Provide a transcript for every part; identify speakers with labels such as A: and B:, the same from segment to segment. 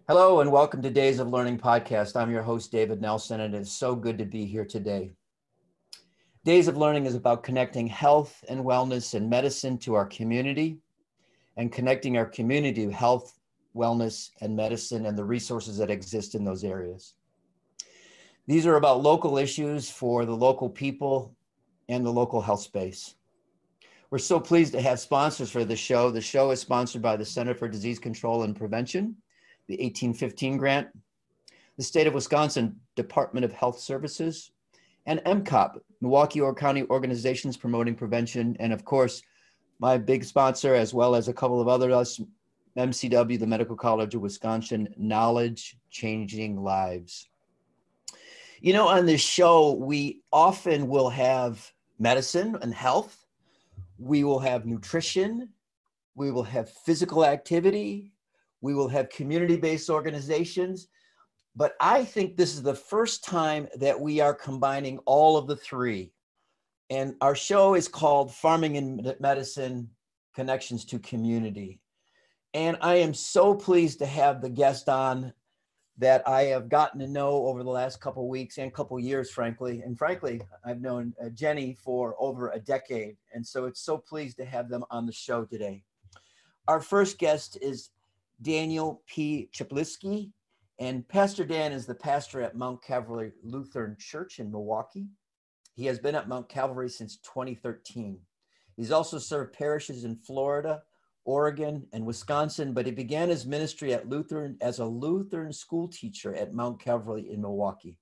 A: Hello and welcome to Days of Learning podcast. I'm your host, David Nelson, and it's so good to be here today. Days of Learning is about connecting health and wellness and medicine to our community and connecting our community to health, wellness, and medicine and the resources that exist in those areas. These are about local issues for the local people and the local health space. We're so pleased to have sponsors for the show. The show is sponsored by the Center for Disease Control and Prevention, the 1815 grant, the State of Wisconsin Department of Health Services, and MCOP, Milwaukee County Organizations Promoting Prevention, and of course, my big sponsor, as well as a couple of others, MCW, the Medical College of Wisconsin, Knowledge Changing Lives. You know, on this show, we often will have medicine and health. We will have nutrition. We will have physical activity. We will have community-based organizations. But I think this is the first time that we are combining all of the three. And our show is called Farming and Medicine Connections to Community. And I am so pleased to have the guest on that I have gotten to know over the last couple of weeks and couple of years, frankly. And frankly, I've known Jenny for over a decade. And so it's so pleased to have them on the show today. Our first guest is Daniel P. Chapliski. And Pastor Dan is the pastor at Mount Calvary Lutheran Church in Milwaukee. He has been at Mount Calvary since 2013. He's also served parishes in Florida, Oregon, and Wisconsin, but he began his ministry at Lutheran as a Lutheran school teacher at Mount Calvary in Milwaukee.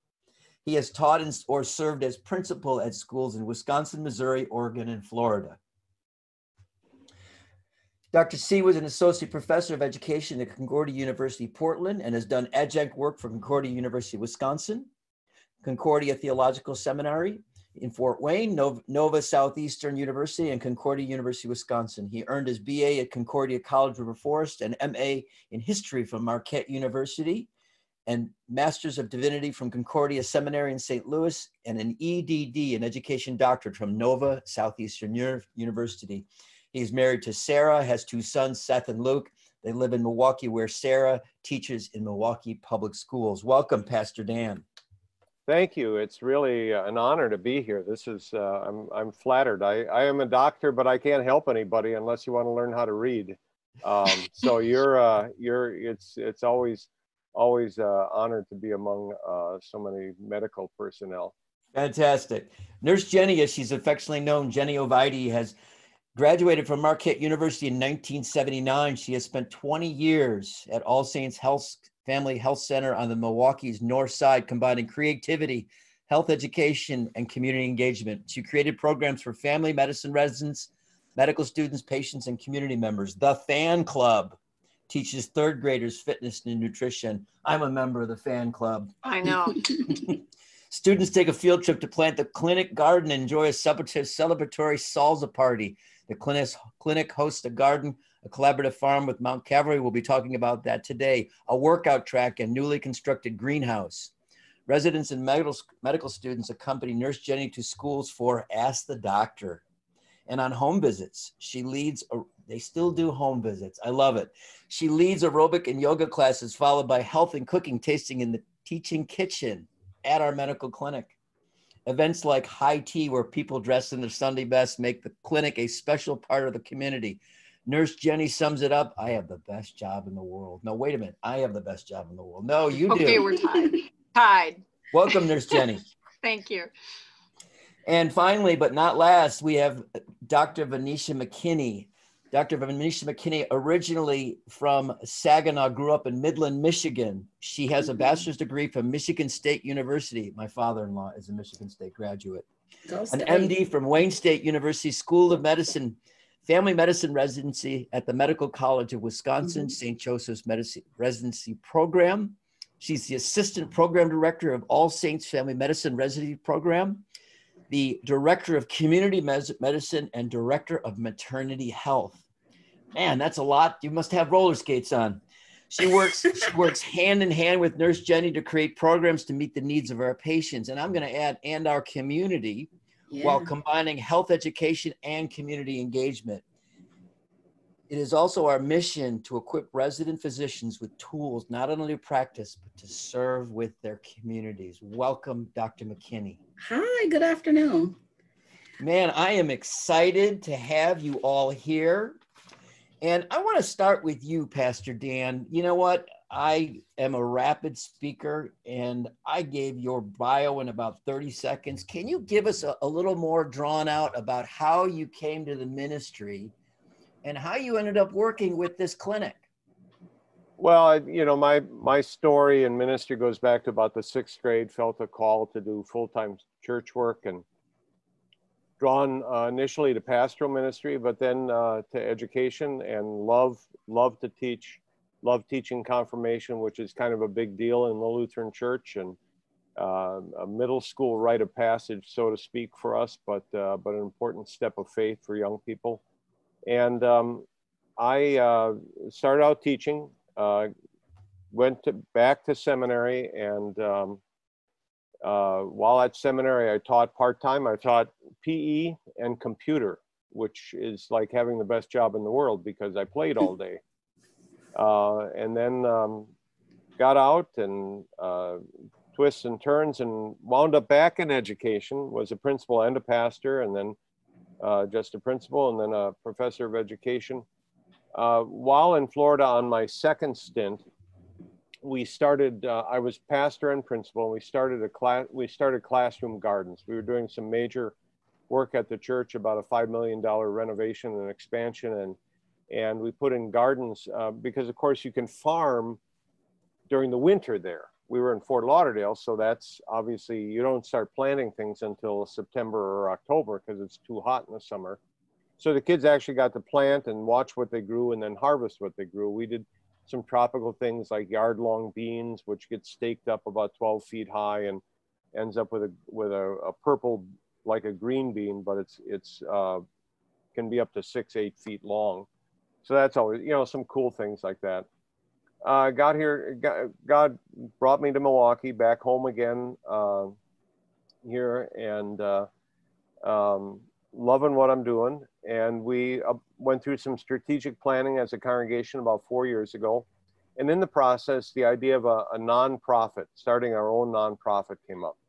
A: He has taught or served as principal at schools in Wisconsin, Missouri, Oregon, and Florida. Dr. C was an associate professor of education at Concordia University, Portland, and has done adjunct work for Concordia University, Wisconsin, Concordia Theological Seminary in Fort Wayne, Nova Southeastern University, and Concordia University, Wisconsin. He earned his BA at Concordia College River Forest and MA in history from Marquette University, and Masters of Divinity from Concordia Seminary in St. Louis, and an EDD, an education doctorate from Nova Southeastern University. He's married to Sarah, has two sons, Seth and Luke. They live in Milwaukee, where Sarah teaches in Milwaukee Public Schools. Welcome, Pastor Dan.
B: Thank you. It's really an honor to be here. This is, I'm flattered. I am a doctor, but I can't help anybody unless you want to learn how to read. So it's always honored to be among so many medical personnel.
A: Fantastic. Nurse Jenny, as she's affectionately known, Jenny Ovaidi, has graduated from Marquette University in 1979. She has spent 20 years at All Saints Family Health Center on the Milwaukee's North Side, combining creativity, health education, and community engagement. She created programs for family medicine residents, medical students, patients, and community members. The Fan Club teaches third graders fitness and nutrition. I'm a member of the Fan Club.
C: I know.
A: Students take a field trip to plant the clinic garden and enjoy a celebratory salsa party. The clinic hosts a garden, a collaborative farm with Mount Calvary. We'll be talking about that today. A workout track and newly constructed greenhouse. Residents and medical students accompany Nurse Jenny to schools for Ask the Doctor. And on home visits, she leads, they still do home visits. I love it. She leads aerobic and yoga classes, followed by health and cooking tasting in the teaching kitchen at our medical clinic. Events like high tea, where people dressed in their Sunday best make the clinic a special part of the community. Nurse Jenny sums it up. I have the best job in the world. No, wait a minute. I have the best job in the world. No, you do.
C: Okay, we're tied.
A: Welcome, Nurse Jenny.
C: Thank you.
A: And finally, but not last, we have Dr. Venetia McKinney. Dr. Venetia McKinney, originally from Saginaw, grew up in Midland, Michigan. She has a bachelor's degree from Michigan State University. My father-in-law is a Michigan State graduate. An MD from Wayne State University School of Medicine, family medicine residency at the Medical College of Wisconsin, St. Joseph's Medicine Residency Program. She's the assistant program director of All Saints Family Medicine Residency Program, the director of community medicine, and director of maternity health. Man, that's a lot. You must have roller skates on. She works hand in hand with Nurse Jenny to create programs to meet the needs of our patients. And I'm going to add, and our community, while combining health education and community engagement. It is also our mission to equip resident physicians with tools not only to practice, but to serve with their communities. Welcome, Dr. McKinney.
D: Hi, good afternoon.
A: Man, I am excited to have you all here. And I want to start with you, Pastor Dan. You know what? I am a rapid speaker, and I gave your bio in about 30 seconds. Can you give us a little more drawn out about how you came to the ministry and how you ended up working with this clinic?
B: Well, my story in ministry goes back to about the 6th grade. Felt a call to do full-time church work, and drawn initially to pastoral ministry, but then to education, and love to teach. Love teaching confirmation, which is kind of a big deal in the Lutheran Church, and a middle school rite of passage, so to speak, for us, but an important step of faith for young people. And I started out teaching, went back to seminary, and while at seminary, I taught part-time. I taught PE and computer, which is like having the best job in the world because I played all day. And then got out and twists and turns and wound up back in education, was a principal and a pastor, and then just a principal, and then a professor of education. While in Florida on my second stint, we started, I was pastor and principal, and we started Classroom Gardens. We were doing some major work at the church, about a $5 million renovation and expansion, and we put in gardens because, of course, you can farm during the winter there. We were in Fort Lauderdale, so that's obviously, you don't start planting things until September or October because it's too hot in the summer. So the kids actually got to plant and watch what they grew and then harvest what they grew. We did some tropical things like yard-long beans, which get staked up about 12 feet high and ends up with a purple, like a green bean, but it's can be up to 6-8 feet long. So that's always, some cool things like that. Got here, God brought me to Milwaukee, back home again here, and loving what I'm doing. And we went through some strategic planning as a congregation about 4 years ago. And in the process, the idea of a nonprofit, starting our own nonprofit, came up.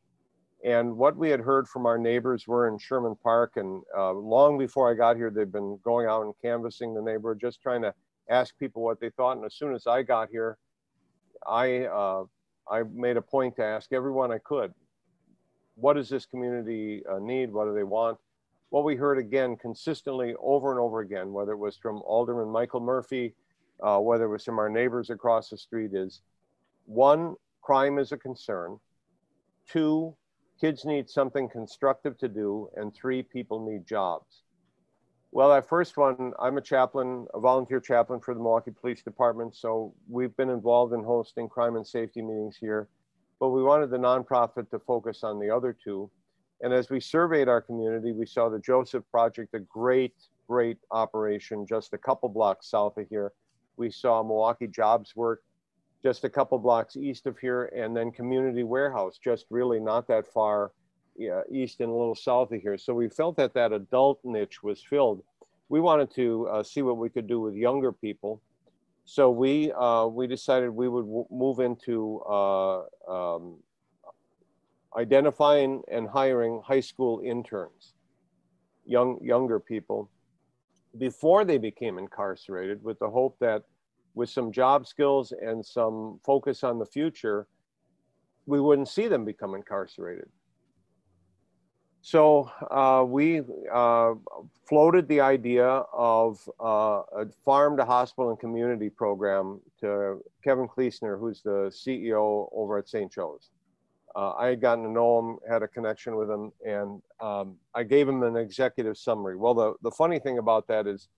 B: And what we had heard from our neighbors were in Sherman Park, and long before I got here, they'd been going out and canvassing the neighborhood, just trying to ask people what they thought. And as soon as I got here, I made a point to ask everyone I could, what does this community need? What do they want? What we heard again consistently over and over again, whether it was from Alderman Michael Murphy, whether it was from our neighbors across the street, is 1, crime is a concern. 2, kids need something constructive to do. And 3, people need jobs. Well, that first one, I'm a chaplain, a volunteer chaplain for the Milwaukee Police Department. So we've been involved in hosting crime and safety meetings here, but we wanted the nonprofit to focus on the other 2. And as we surveyed our community, we saw the Joseph Project, a great operation just a couple blocks south of here. We saw Milwaukee Jobs Work just a couple blocks east of here, and then Community Warehouse, just really not that far east and a little south of here. So we felt that that adult niche was filled. We wanted to see what we could do with younger people. So we decided we would move into identifying and hiring high school interns, younger people, before they became incarcerated, with the hope that with some job skills and some focus on the future, we wouldn't see them become incarcerated. So we floated the idea of a farm to hospital and community program to Kevin Kleesner, who's the CEO over at St. Joe's. I had gotten to know him, had a connection with him, and I gave him an executive summary. Well, the funny thing about that is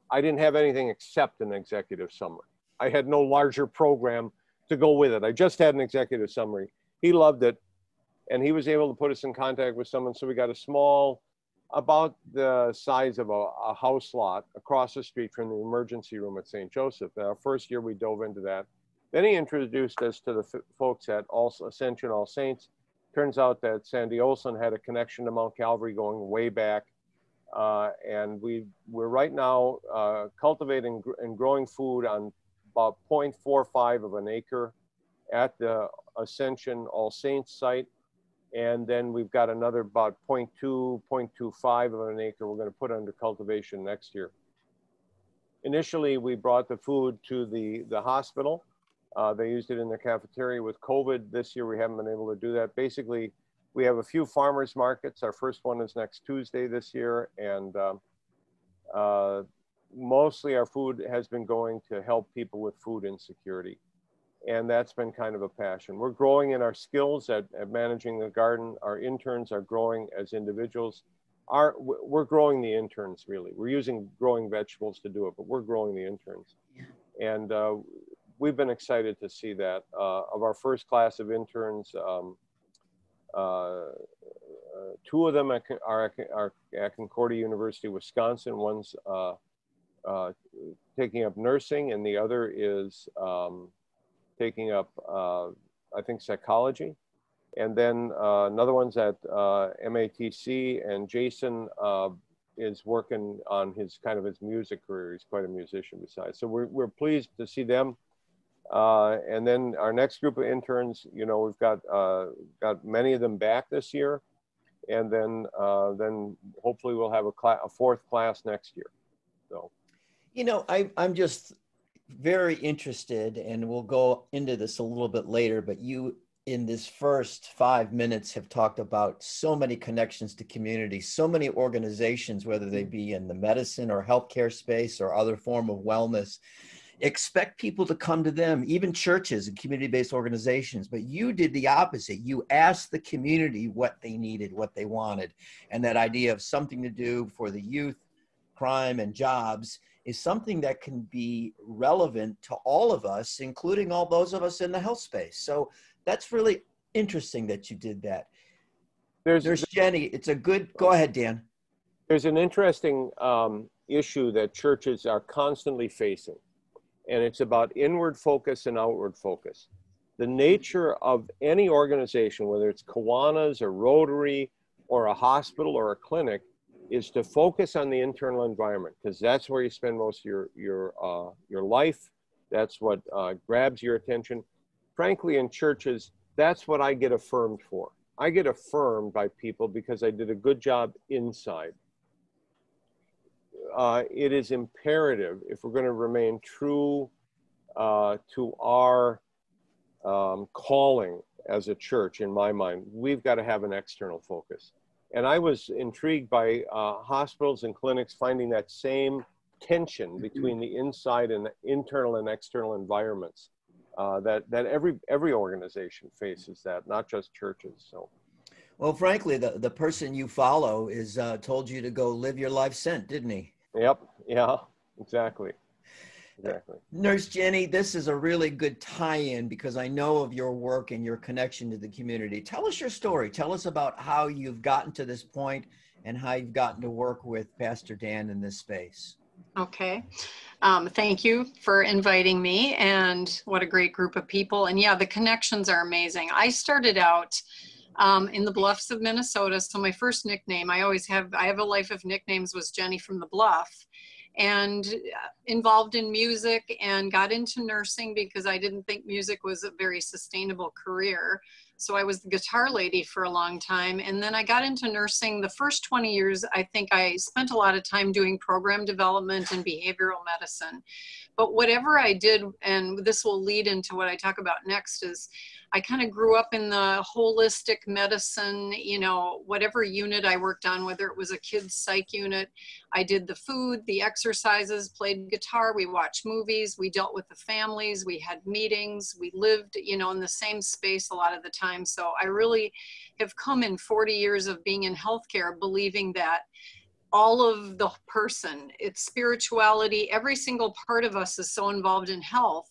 B: I didn't have anything except an executive summary. I had no larger program to go with it. I just had an executive summary. He loved it, and he was able to put us in contact with someone. So we got a small, about the size of a house lot across the street from the emergency room at St. Joseph. Now, our first year we dove into that. Then he introduced us to the folks at Ascension All Saints. Turns out that Sandy Olson had a connection to Mount Calvary going way back. And we're right now cultivating and growing food on about 0.45 of an acre at the Ascension All Saints site. And then we've got another about 0.2, 0.25 of an acre we're going to put under cultivation next year. Initially, we brought the food to the hospital. They used it in their cafeteria. With COVID this year, we haven't been able to do that. Basically, we have a few farmers markets. Our first one is next Tuesday this year. And mostly our food has been going to help people with food insecurity. And that's been kind of a passion. We're growing in our skills at managing the garden. Our interns are growing as individuals. We're growing the interns, really. We're using growing vegetables to do it, but we're growing the interns. Yeah. And we've been excited to see that. Of our first class of interns, 2 of them are at Concordia University, Wisconsin. One's taking up nursing, and the other is taking up, I think, psychology. And then another one's at MATC, and Jason is working on his music career. He's quite a musician besides. So we're pleased to see them. And then our next group of interns, you know, we've got many of them back this year, and then hopefully we'll have a 4th class next year. So,
A: you know, I'm just very interested, and we'll go into this a little bit later, but you in this first 5 minutes have talked about so many connections to community, so many organizations, whether they be in the medicine or healthcare space or other form of wellness, expect people to come to them, even churches and community-based organizations. But you did the opposite. You asked the community what they needed, what they wanted. And that idea of something to do for the youth, crime, and jobs is something that can be relevant to all of us, including all those of us in the health space. So that's really interesting that you did that. There's Jenny. It's a good, go ahead, Dan.
B: There's an interesting issue that churches are constantly facing, and it's about inward focus and outward focus. The nature of any organization, whether it's Kiwanis or Rotary or a hospital or a clinic, is to focus on the internal environment, because that's where you spend most of your life. That's what grabs your attention. Frankly, in churches, that's what I get affirmed for. I get affirmed by people because I did a good job inside. It is imperative, if we're going to remain true to our calling as a church, in my mind, we've got to have an external focus. And I was intrigued by hospitals and clinics finding that same tension between the inside and internal and external environments. That every organization faces that, not just churches. So,
A: well, frankly, the person you follow is told you to go live your life sent, didn't he?
B: Yep. Yeah. Exactly. Exactly.
A: Nurse Jenny, this is a really good tie-in because I know of your work and your connection to the community. Tell us your story. Tell us about how you've gotten to this point and how you've gotten to work with Pastor Dan in this space.
C: Okay. Thank you for inviting me, and what a great group of people. And yeah, the connections are amazing. I started out in the Bluffs of Minnesota. So my first nickname, I have a life of nicknames, was Jenny from the Bluff. And involved in music, and got into nursing because I didn't think music was a very sustainable career. So I was the guitar lady for a long time. And then I got into nursing. The first 20 years, I think I spent a lot of time doing program development and behavioral medicine. But whatever I did, and this will lead into what I talk about next, is I kind of grew up in the holistic medicine, you know, whatever unit I worked on, whether it was a kids psych unit, I did the food, the exercises, played guitar, we watched movies, we dealt with the families, we had meetings, we lived, you know, in the same space a lot of the time. So I really have come in 40 years of being in healthcare believing that all of the person, its spirituality, every single part of us is so involved in health.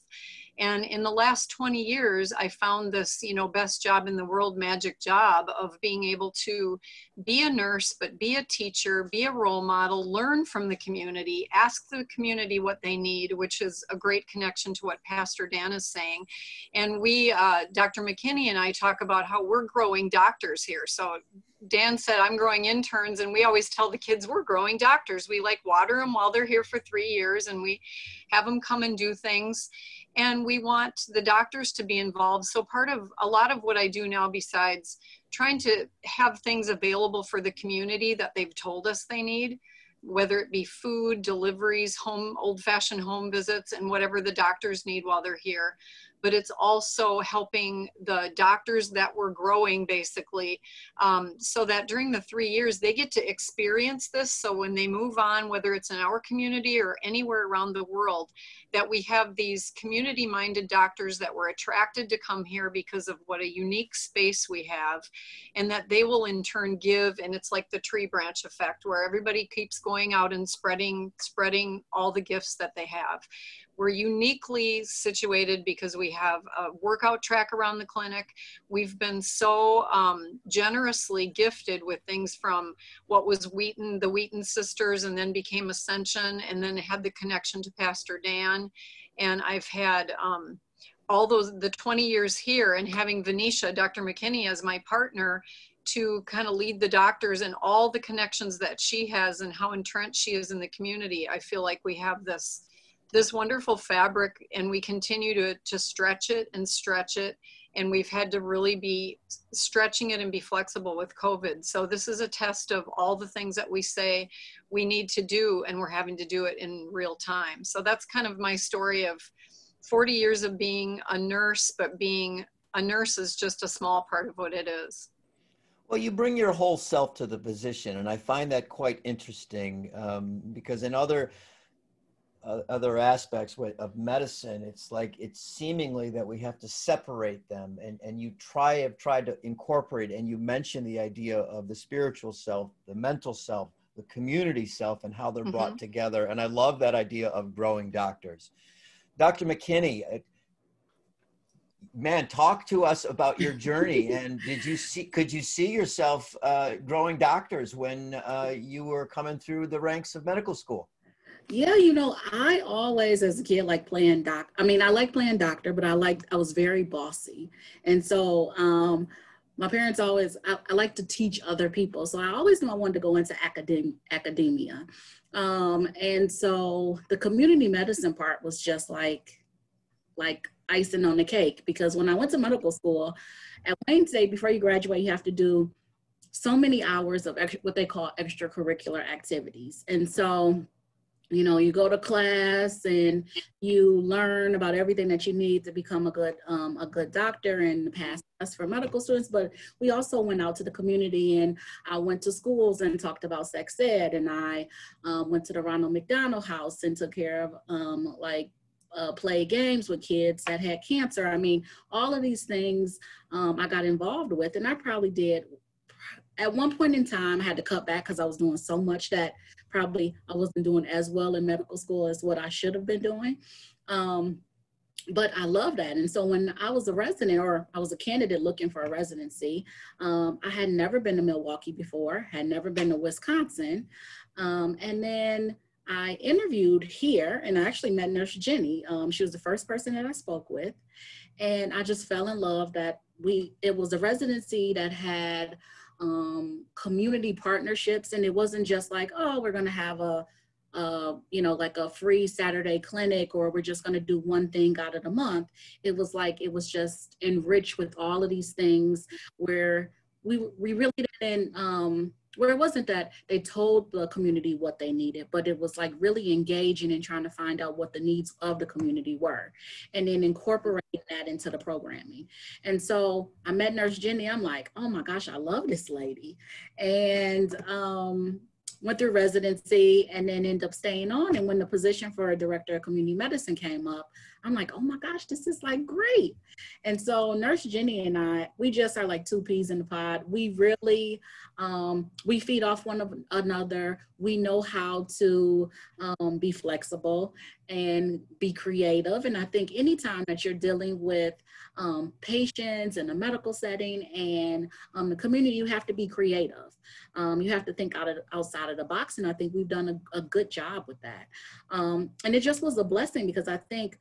C: And in the last 20 years, I found this, you know, best job in the world, magic job of being able to be a nurse, but be a teacher, be a role model, learn from the community, ask the community what they need, which is a great connection to what Pastor Dan is saying. And we, Dr. McKinney and I talk about how we're growing doctors here. So Dan said, I'm growing interns, and we always tell the kids we're growing doctors. We like water them while they're here for 3 years, and we have them come and do things. And we want the doctors to be involved. So a lot of what I do now, besides trying to have things available for the community that they've told us they need, whether it be food, deliveries, old-fashioned home visits, and whatever the doctors need while they're here. But it's also helping the doctors that we're growing, basically, so that during the 3 years, they get to experience this. So when they move on, whether it's in our community or anywhere around the world, that we have these community-minded doctors that were attracted to come here because of what a unique space we have, and that they will in turn give, and it's like the tree branch effect, where everybody keeps going out and spreading all the gifts that they have. We're uniquely situated because we have a workout track around the clinic. We've been so generously gifted with things from what was the Wheaton sisters, and then became Ascension, and then had the connection to Pastor Dan. And I've had the 20 years here, and having Venetia, Dr. McKinney, as my partner to kind of lead the doctors and all the connections that she has and how entrenched she is in the community. I feel like we have this wonderful fabric, and we continue to stretch it and stretch it. And we've had to really be stretching it and be flexible with COVID. So this is a test of all the things that we say we need to do, and we're having to do it in real time. So that's kind of my story of 40 years of being a nurse, but being a nurse is just a small part of what it is.
A: Well, you bring your whole self to the position, and I find that quite interesting because in other aspects of medicine, it's like it's seemingly that we have to separate them, and you have tried to incorporate, and you mentioned the idea of the spiritual self, the mental self, the community self, and how they're brought together. And I love that idea of growing doctors. Dr. McKinney, man, talk to us about your journey. And could you see yourself growing doctors when you were coming through the ranks of medical school?
D: Yeah, I always, as a kid, like playing I like playing doctor, but I was very bossy. And so my parents always, I like to teach other people. So I always knew I wanted to go into academia. And so the community medicine part was just like icing on the cake, because when I went to medical school at Wayne State, before you graduate, you have to do so many hours of what they call extracurricular activities. And so you go to class and you learn about everything that you need to become a good doctor and pass tests for medical students. But we also went out to the community, and I went to schools and talked about sex ed, and I went to the Ronald McDonald House and took care of play games with kids that had cancer. I mean, all of these things I got involved with, and I probably did. At one point in time, I had to cut back because I was doing so much that probably I wasn't doing as well in medical school as what I should have been doing. But I love that. And so when I was a resident, or I was a candidate looking for a residency, I had never been to Milwaukee before, had never been to Wisconsin. And then I interviewed here, and I actually met Nurse Jenny. She was the first person that I spoke with. And I just fell in love that it was a residency that had community partnerships, and it wasn't just like, oh, we're going to have like a free Saturday clinic, or we're just going to do one thing out of the month. It was just enriched with all of these things where we really didn't, where it wasn't that they told the community what they needed, but it was like really engaging and trying to find out what the needs of the community were, and then incorporating that into the programming. And so I met Nurse Jenny. I'm like, oh my gosh, I love this lady. And went through residency, and then ended up staying on. And when the position for a director of community medicine came up, I'm like, oh my gosh, this is like great. And so Nurse Jenny and I, we just are like two peas in the pod. We really, we feed off one another. We know how to be flexible and be creative. And I think anytime that you're dealing with patients in a medical setting and the community, you have to be creative. You have to think outside of the box. And I think we've done a good job with that. And it just was a blessing, because I think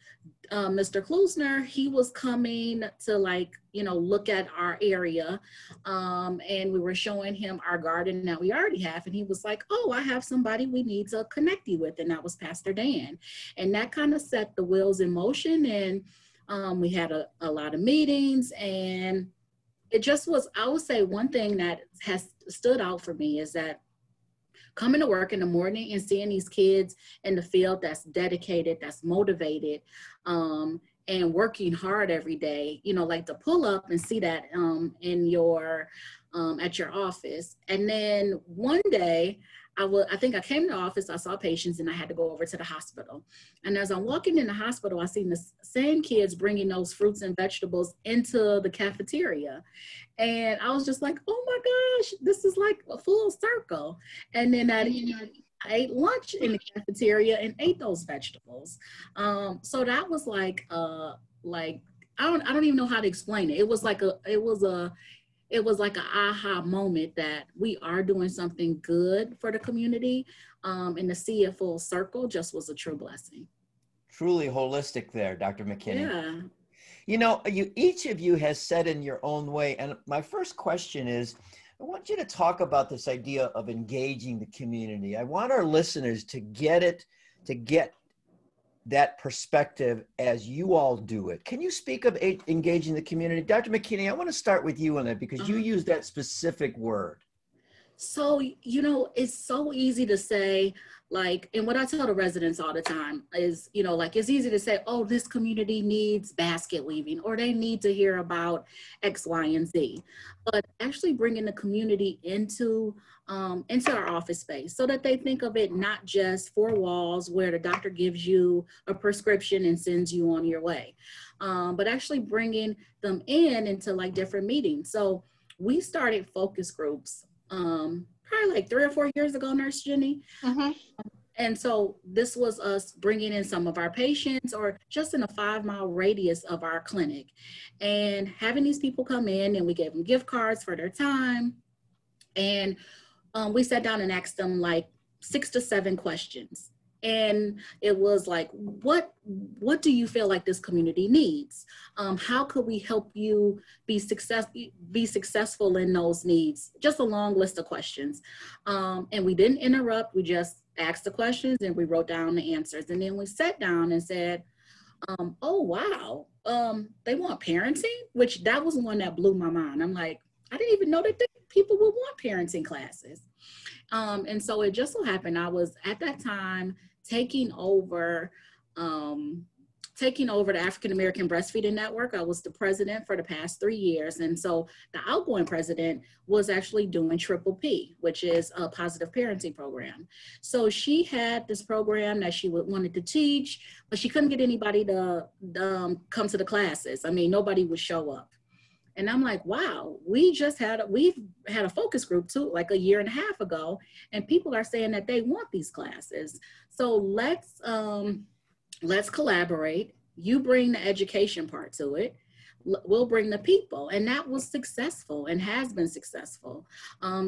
D: Mr. Klusner, he was coming to like, look at our area. And we were showing him our garden that we already have. And he was like, oh, I have somebody we need to connect you with. And that was Pastor Dan. And that kind of set the wheels in motion. And we had a lot of meetings, and it just was, I would say one thing that has stood out for me is that coming to work in the morning and seeing these kids in the field that's dedicated, that's motivated, and working hard every day, like to pull up and see that in your, at your office. And then one day, I think I came to the office, I saw patients, and I had to go over to the hospital. And as I'm walking in the hospital, I seen the same kids bringing those fruits and vegetables into the cafeteria. And I was just like, oh my gosh, this is like a full circle. And then I ate lunch in the cafeteria and ate those vegetables. So that was like I don't even know how to explain it. It was like an aha moment that we are doing something good for the community, and to see it full circle just was a true blessing.
A: Truly holistic there, Dr. McKinney.
D: Yeah.
A: Each of you has said in your own way, and my first question is, I want you to talk about this idea of engaging the community. I want our listeners to get that perspective as you all do it. Can you speak of engaging the community? Dr. McKinney, I want to start with you on that because you use that specific word.
D: So, it's so easy to say, like, and what I tell the residents all the time is, like, it's easy to say, oh, this community needs basket weaving, or they need to hear about X, Y, and Z. But actually bringing the community into our office space so that they think of it not just four walls where the doctor gives you a prescription and sends you on your way, but actually bringing them into like different meetings. So we started focus groups probably like 3 or 4 years ago, Nurse Jenny.
C: Mm-hmm.
D: And so this was us bringing in some of our patients, or just in a 5-mile radius of our clinic, and having these people come in, and we gave them gift cards for their time. And we sat down and asked them like 6 to 7 questions. And it was like, what do you feel like this community needs? How could we help you be successful in those needs? Just a long list of questions. And we didn't interrupt. We just asked the questions and we wrote down the answers. And then we sat down and said, oh, wow, they want parenting, which that was one that blew my mind. I'm like, I didn't even know that people would want parenting classes. And so it just so happened I was at that time taking over the African American Breastfeeding Network. I was the president for the past 3 years. And so the outgoing president was actually doing Triple P, which is a positive parenting program. So she had this program that she wanted to teach, but she couldn't get anybody to come to the classes. I mean, nobody would show up. And I'm like, wow, we've had a focus group too, like 1.5 years ago, and people are saying that they want these classes. So let's collaborate. You bring the education part to it. We'll bring the people. And that was successful and has been successful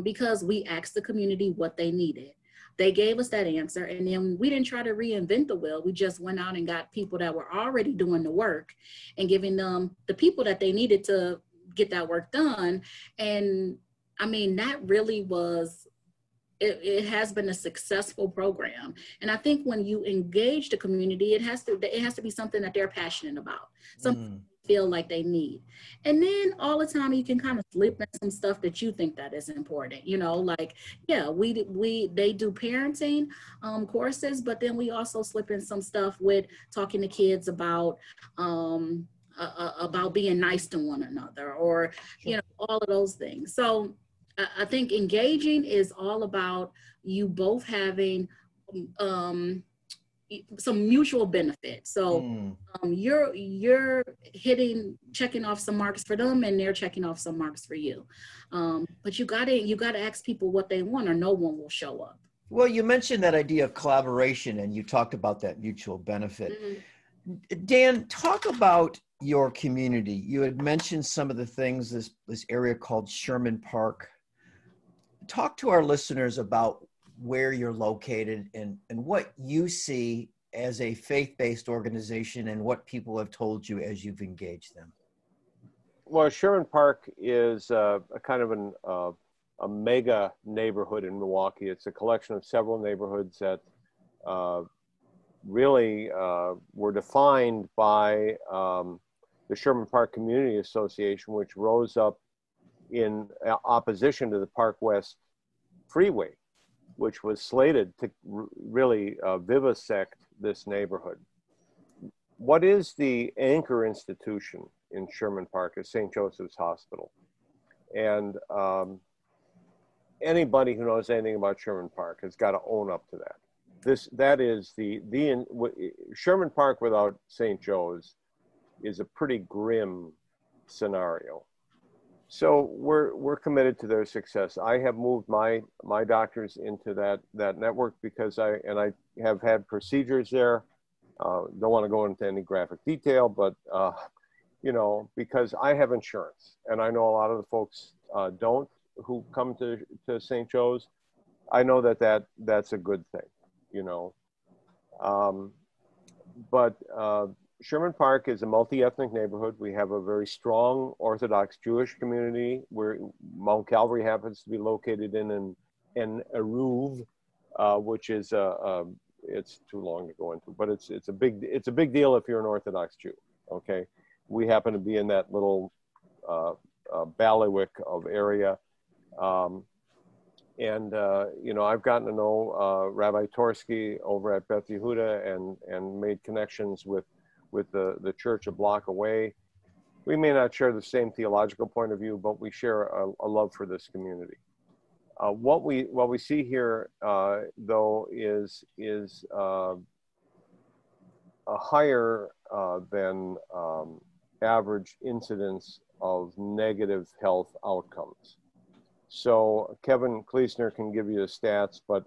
D: because we asked the community what they needed. They gave us that answer, and then we didn't try to reinvent the wheel. We just went out and got people that were already doing the work and giving them the people that they needed to get that work done. And I mean, that really was, it has been a successful program. And I think when you engage the community, it has to be something that they're passionate about, something they feel like they need. And then all the time you can kind of slip in some stuff that you think that is important, like, yeah, they do parenting courses, but then we also slip in some stuff with talking to kids about being nice to one another, or, all of those things. So I think engaging is all about you both having some mutual benefit. So you're checking off some marks for them, and they're checking off some marks for you. But you gotta ask people what they want, or no one will show up.
A: Well, you mentioned that idea of collaboration, and you talked about that mutual benefit. Dan, talk about your community. You had mentioned some of the things, this area called Sherman Park. Talk to our listeners about where you're located and what you see as a faith-based organization and what people have told you as you've engaged them?
B: Well, Sherman Park is a kind of a mega neighborhood in Milwaukee. It's a collection of several neighborhoods that really were defined by the Sherman Park Community Association, which rose up in opposition to the Park West Freeway, which was slated to really vivisect this neighborhood. What is the anchor institution in Sherman Park is St. Joseph's Hospital. And anybody who knows anything about Sherman Park has got to own up to that. That is Sherman Park without St. Joe's is a pretty grim scenario. So we're committed to their success. I have moved my doctors into that network because I have had procedures there. Don't want to go into any graphic detail, but you know, because I have insurance, and I know a lot of the folks don't who come to St. Joe's. I know that's a good thing, you know. But Sherman Park is a multi-ethnic neighborhood. We have a very strong Orthodox Jewish community where Mount Calvary happens to be located in Eruv, which is it's too long to go into, but it's a big deal if you're an Orthodox Jew. Okay, we happen to be in that little bailiwick of area, you know, I've gotten to know Rabbi Torsky over at Beth Yehuda and made connections with the church a block away. We may not share the same theological point of view, but we share a love for this community. What we see here, though, is a higher than average incidence of negative health outcomes. So Kevin Kleesner can give you the stats, but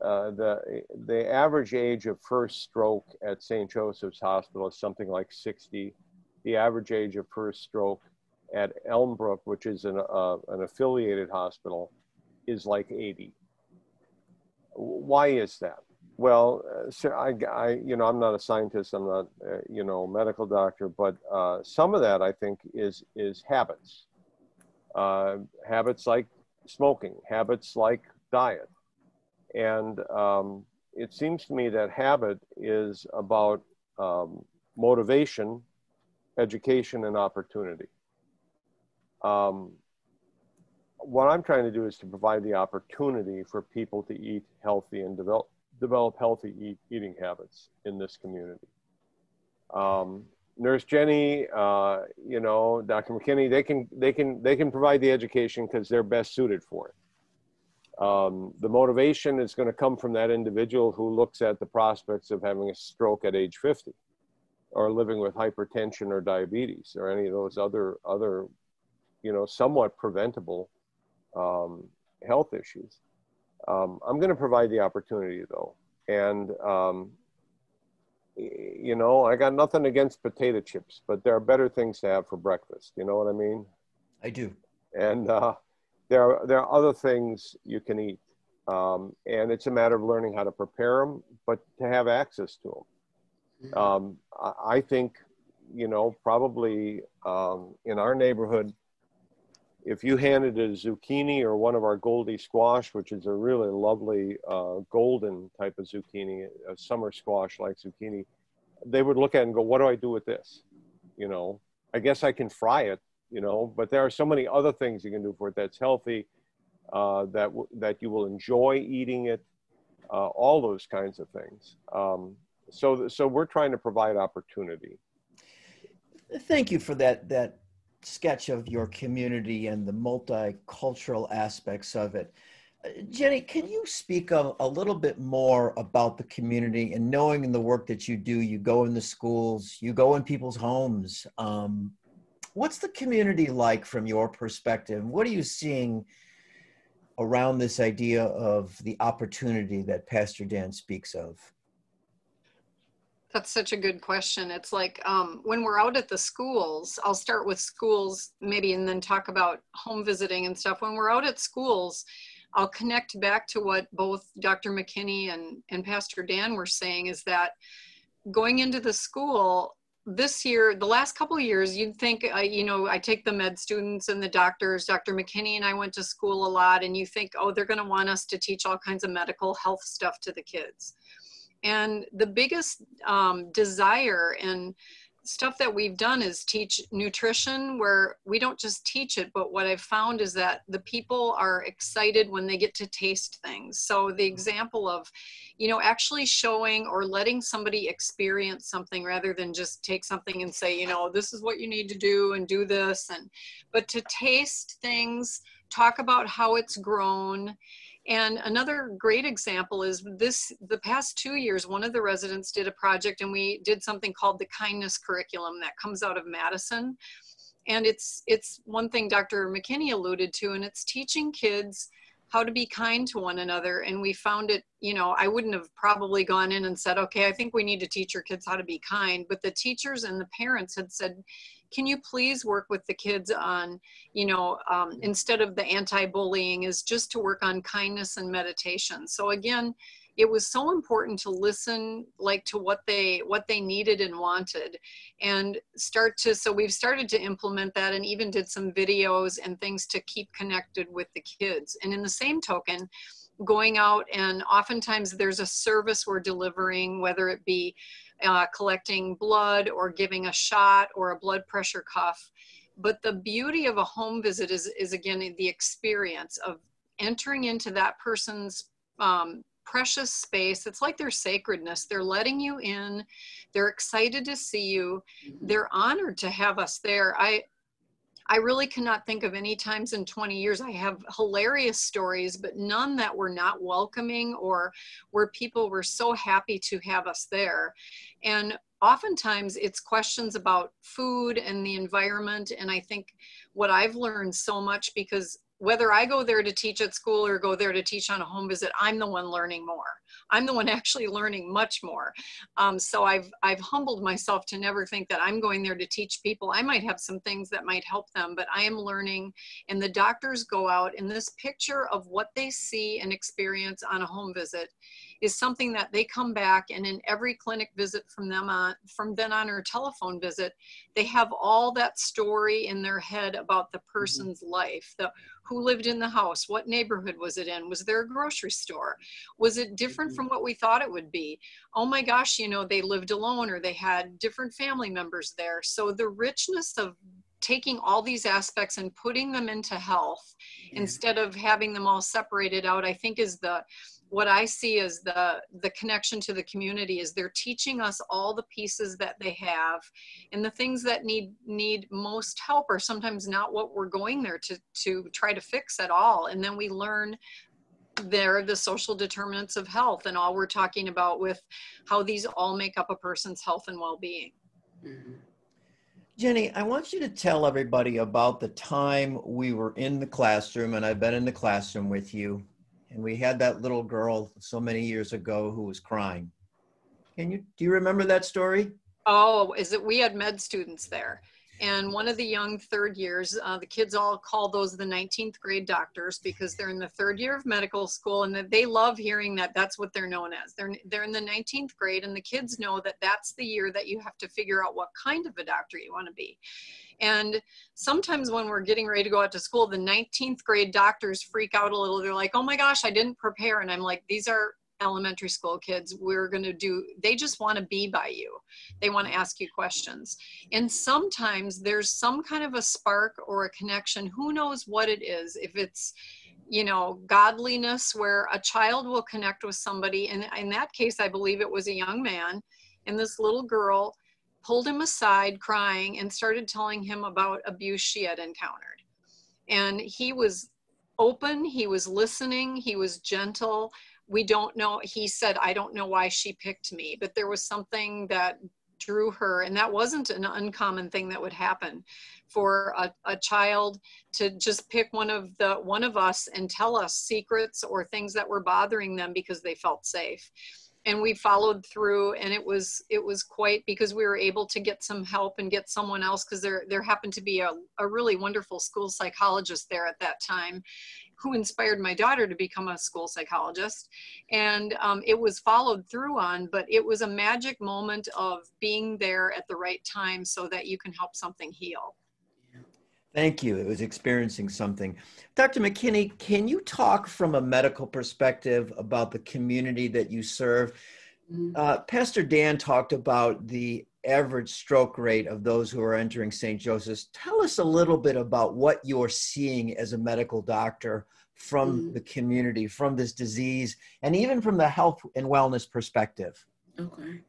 B: the average age of first stroke at St. Joseph's Hospital is something like 60. The average age of first stroke at Elmbrook, which is an affiliated hospital, is like 80. Why is that? Well, so I you know, I'm not a scientist, I'm not you know, a medical doctor, but some of that I think is habits. Habits like smoking, habits like diet. And it seems to me that habit is about motivation, education, and opportunity. What I'm trying to do is to provide the opportunity for people to eat healthy and develop healthy eating habits in this community. Nurse Jenny, you know, Dr. McKinney, they can provide the education because they're best suited for it. The motivation is going to come from that individual who looks at the prospects of having a stroke at age 50 or living with hypertension or diabetes or any of those other, you know, somewhat preventable health issues. I'm going to provide the opportunity though. And, you know, I got nothing against potato chips, but there are better things to have for breakfast. You know what I mean? I do. And there are other things you can eat. And it's a matter of learning how to prepare them, but to have access to them. I think, you know, probably in our neighborhood, if you handed a zucchini or one of our Goldie squash, which is a really lovely golden type of zucchini, a summer squash like zucchini, they would look at it and go, what do I do with this? You know, I guess I can fry it, you know, but there are so many other things you can do for it that's healthy, that you will enjoy eating it, all those kinds of things. So we're trying to provide opportunity.
A: Thank you for that sketch of your community and the multicultural aspects of it. Jenny, can you speak a little bit more about the community and knowing in the work that you do, you go in the schools, you go in people's homes. What's the community like from your perspective? What are you seeing around this idea of the opportunity that Pastor Dan speaks of?
C: That's such a good question. It's like when we're out at the schools, I'll start with schools maybe and then talk about home visiting and stuff. When we're out at schools, I'll connect back to what both Dr. McKinney and Pastor Dan were saying, is that going into the school this year, the last couple of years, you'd think, I take the med students and the doctors. Dr. McKinney and I went to school a lot, and you think, oh, they're going to want us to teach all kinds of medical health stuff to the kids. And the biggest desire and stuff that we've done is teach nutrition, where we don't just teach it, but what I've found is that the people are excited when they get to taste things. So the example of, actually showing or letting somebody experience something rather than just take something and say, this is what you need to do and do this, but to taste things, talk about how it's grown. And another great example is the past 2 years, one of the residents did a project, and we did something called the kindness curriculum that comes out of Madison. And it's one thing Dr. McKinney alluded to, and it's teaching kids how to be kind to one another. And we found it, I wouldn't have probably gone in and said, okay, I think we need to teach your kids how to be kind. But the teachers and the parents had said, can you please work with the kids on, instead of the anti-bullying, is just to work on kindness and meditation. So again, it was so important to listen to what they needed and wanted, and so we've started to implement that, and even did some videos and things to keep connected with the kids. And in the same token, going out, and oftentimes there's a service we're delivering, whether it be collecting blood or giving a shot or a blood pressure cuff. But the beauty of a home visit is again, the experience of entering into that person's precious space. It's like their sacredness. They're letting you in. They're excited to see you. They're honored to have us there. I really cannot think of any times in 20 years. I have hilarious stories, but none that were not welcoming or where people were so happy to have us there. And oftentimes it's questions about food and the environment. And I think what I've learned so much, because whether I go there to teach at school or go there to teach on a home visit, I'm the one learning more. I'm the one actually learning much more. So I've humbled myself to never think that I'm going there to teach people. I might have some things that might help them, but I am learning. And the doctors go out, and this picture of what they see and experience on a home visit is something that they come back, and in every clinic visit from then on, or telephone visit, they have all that story in their head about the person's life, who lived in the house, what neighborhood was it in, was there a grocery store, was it different from what we thought it would be, oh my gosh, they lived alone, or they had different family members there. So the richness of taking all these aspects and putting them into health instead of having them all separated out, I think is what I see as the connection to the community. Is they're teaching us all the pieces that they have, and the things that need most help are sometimes not what we're going there to try to fix at all. And then we learn the social determinants of health, and all we're talking about with how these all make up a person's health and well-being.
D: Mm-hmm.
A: Jenny, I want you to tell everybody about the time we were in the classroom, and I've been in the classroom with you, and we had that little girl so many years ago who was crying. Do you remember that story?
C: Oh, we had med students there. And one of the young third years, the kids all call those the 19th grade doctors, because they're in the third year of medical school, and that they love hearing that that's what they're known as. They're in the 19th grade, and the kids know that that's the year that you have to figure out what kind of a doctor you want to be. And sometimes when we're getting ready to go out to school, the 19th grade doctors freak out a little. They're like, oh my gosh, I didn't prepare. And I'm like, these are elementary school kids. They just want to be by you. They want to ask you questions. And sometimes there's some kind of a spark or a connection. Who knows what it is? If it's, godliness, where a child will connect with somebody. And in that case, I believe it was a young man, and this little girl pulled him aside crying and started telling him about abuse she had encountered. And he was open, he was listening, he was gentle. We don't know, he said, I don't know why she picked me, but there was something that drew her. And that wasn't an uncommon thing that would happen for a child to just pick one of us and tell us secrets or things that were bothering them because they felt safe. And we followed through, and it was quite, because we were able to get some help and get someone else, because there happened to be a really wonderful school psychologist there at that time, who inspired my daughter to become a school psychologist. And it was followed through on, but it was a magic moment of being there at the right time so that you can help something heal.
A: Thank you. It was experiencing something. Dr. McKinney, can you talk from a medical perspective about the community that you serve? Pastor Dan talked about the average stroke rate of those who are entering St. Joseph's. Tell us a little bit about what you're seeing as a medical doctor from the community, from this disease, and even from the health and wellness perspective.
D: Okay.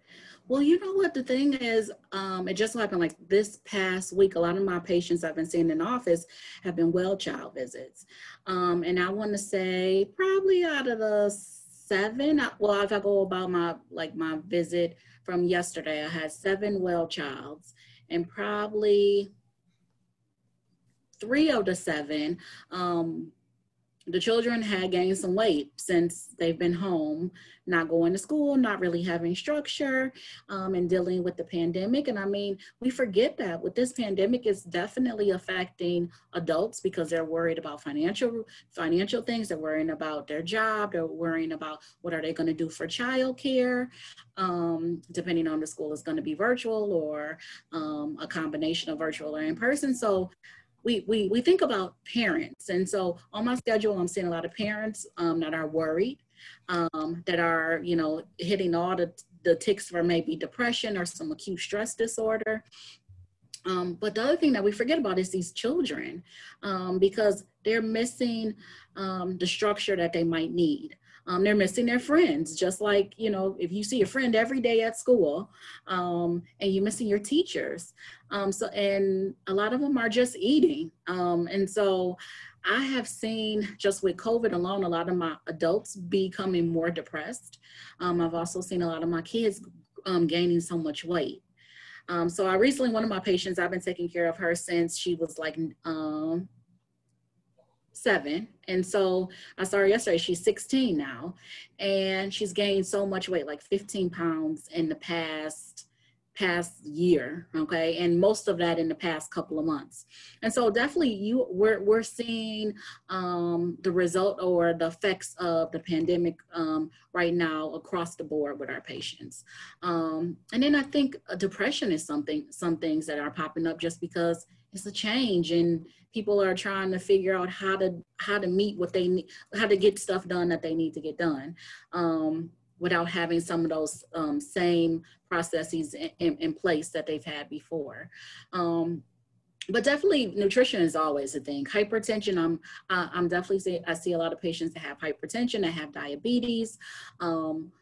D: Well, you know what the thing is, it just so happened like this past week, a lot of my patients I've been seeing in office have been well child visits. And I want to say probably out of the 7, well, if I go about my visit from yesterday, I had 7 well childs, and probably 3 of the 7, the children had gained some weight since they've been home, not going to school, not really having structure, and dealing with the pandemic. And I mean, we forget that with this pandemic, it's definitely affecting adults because they're worried about financial things. They're worrying about their job. They're worrying about what are they going to do for childcare, depending on the school is going to be virtual or a combination of virtual or in person. So we think about parents. And so on my schedule, I'm seeing a lot of parents that are worried, that are, hitting all the ticks for maybe depression or some acute stress disorder. But the other thing that we forget about is these children, because they're missing the structure that they might need. They're missing their friends, just like, if you see a friend every day at school, and you're missing your teachers. And a lot of them are just eating. And so I have seen, just with COVID alone, a lot of my adults becoming more depressed. I've also seen a lot of my kids gaining so much weight. So I recently, one of my patients, I've been taking care of her since she was like 7. And so I saw her yesterday. She's 16 now, and she's gained so much weight, like 15 pounds in the past year. Okay. And most of that in the past couple of months. And so definitely we're seeing the result or the effects of the pandemic right now across the board with our patients. And then I think depression is some things that are popping up just because it's a change and people are trying to figure out how to meet what they need, how to get stuff done that they need to get done, without having some of those same processes in place that they've had before. But definitely nutrition is always a thing. Hypertension, I'm definitely I see a lot of patients that have hypertension, that have diabetes,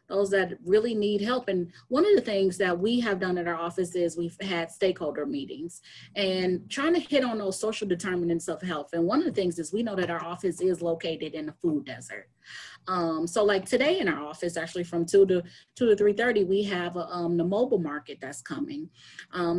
D: those that really need help. And one of the things that we have done at our office is we've had stakeholder meetings and trying to hit on those social determinants of health. And one of the things is we know that our office is located in a food desert. So like today in our office, actually from 2 to 3:30, we have the mobile market that's coming.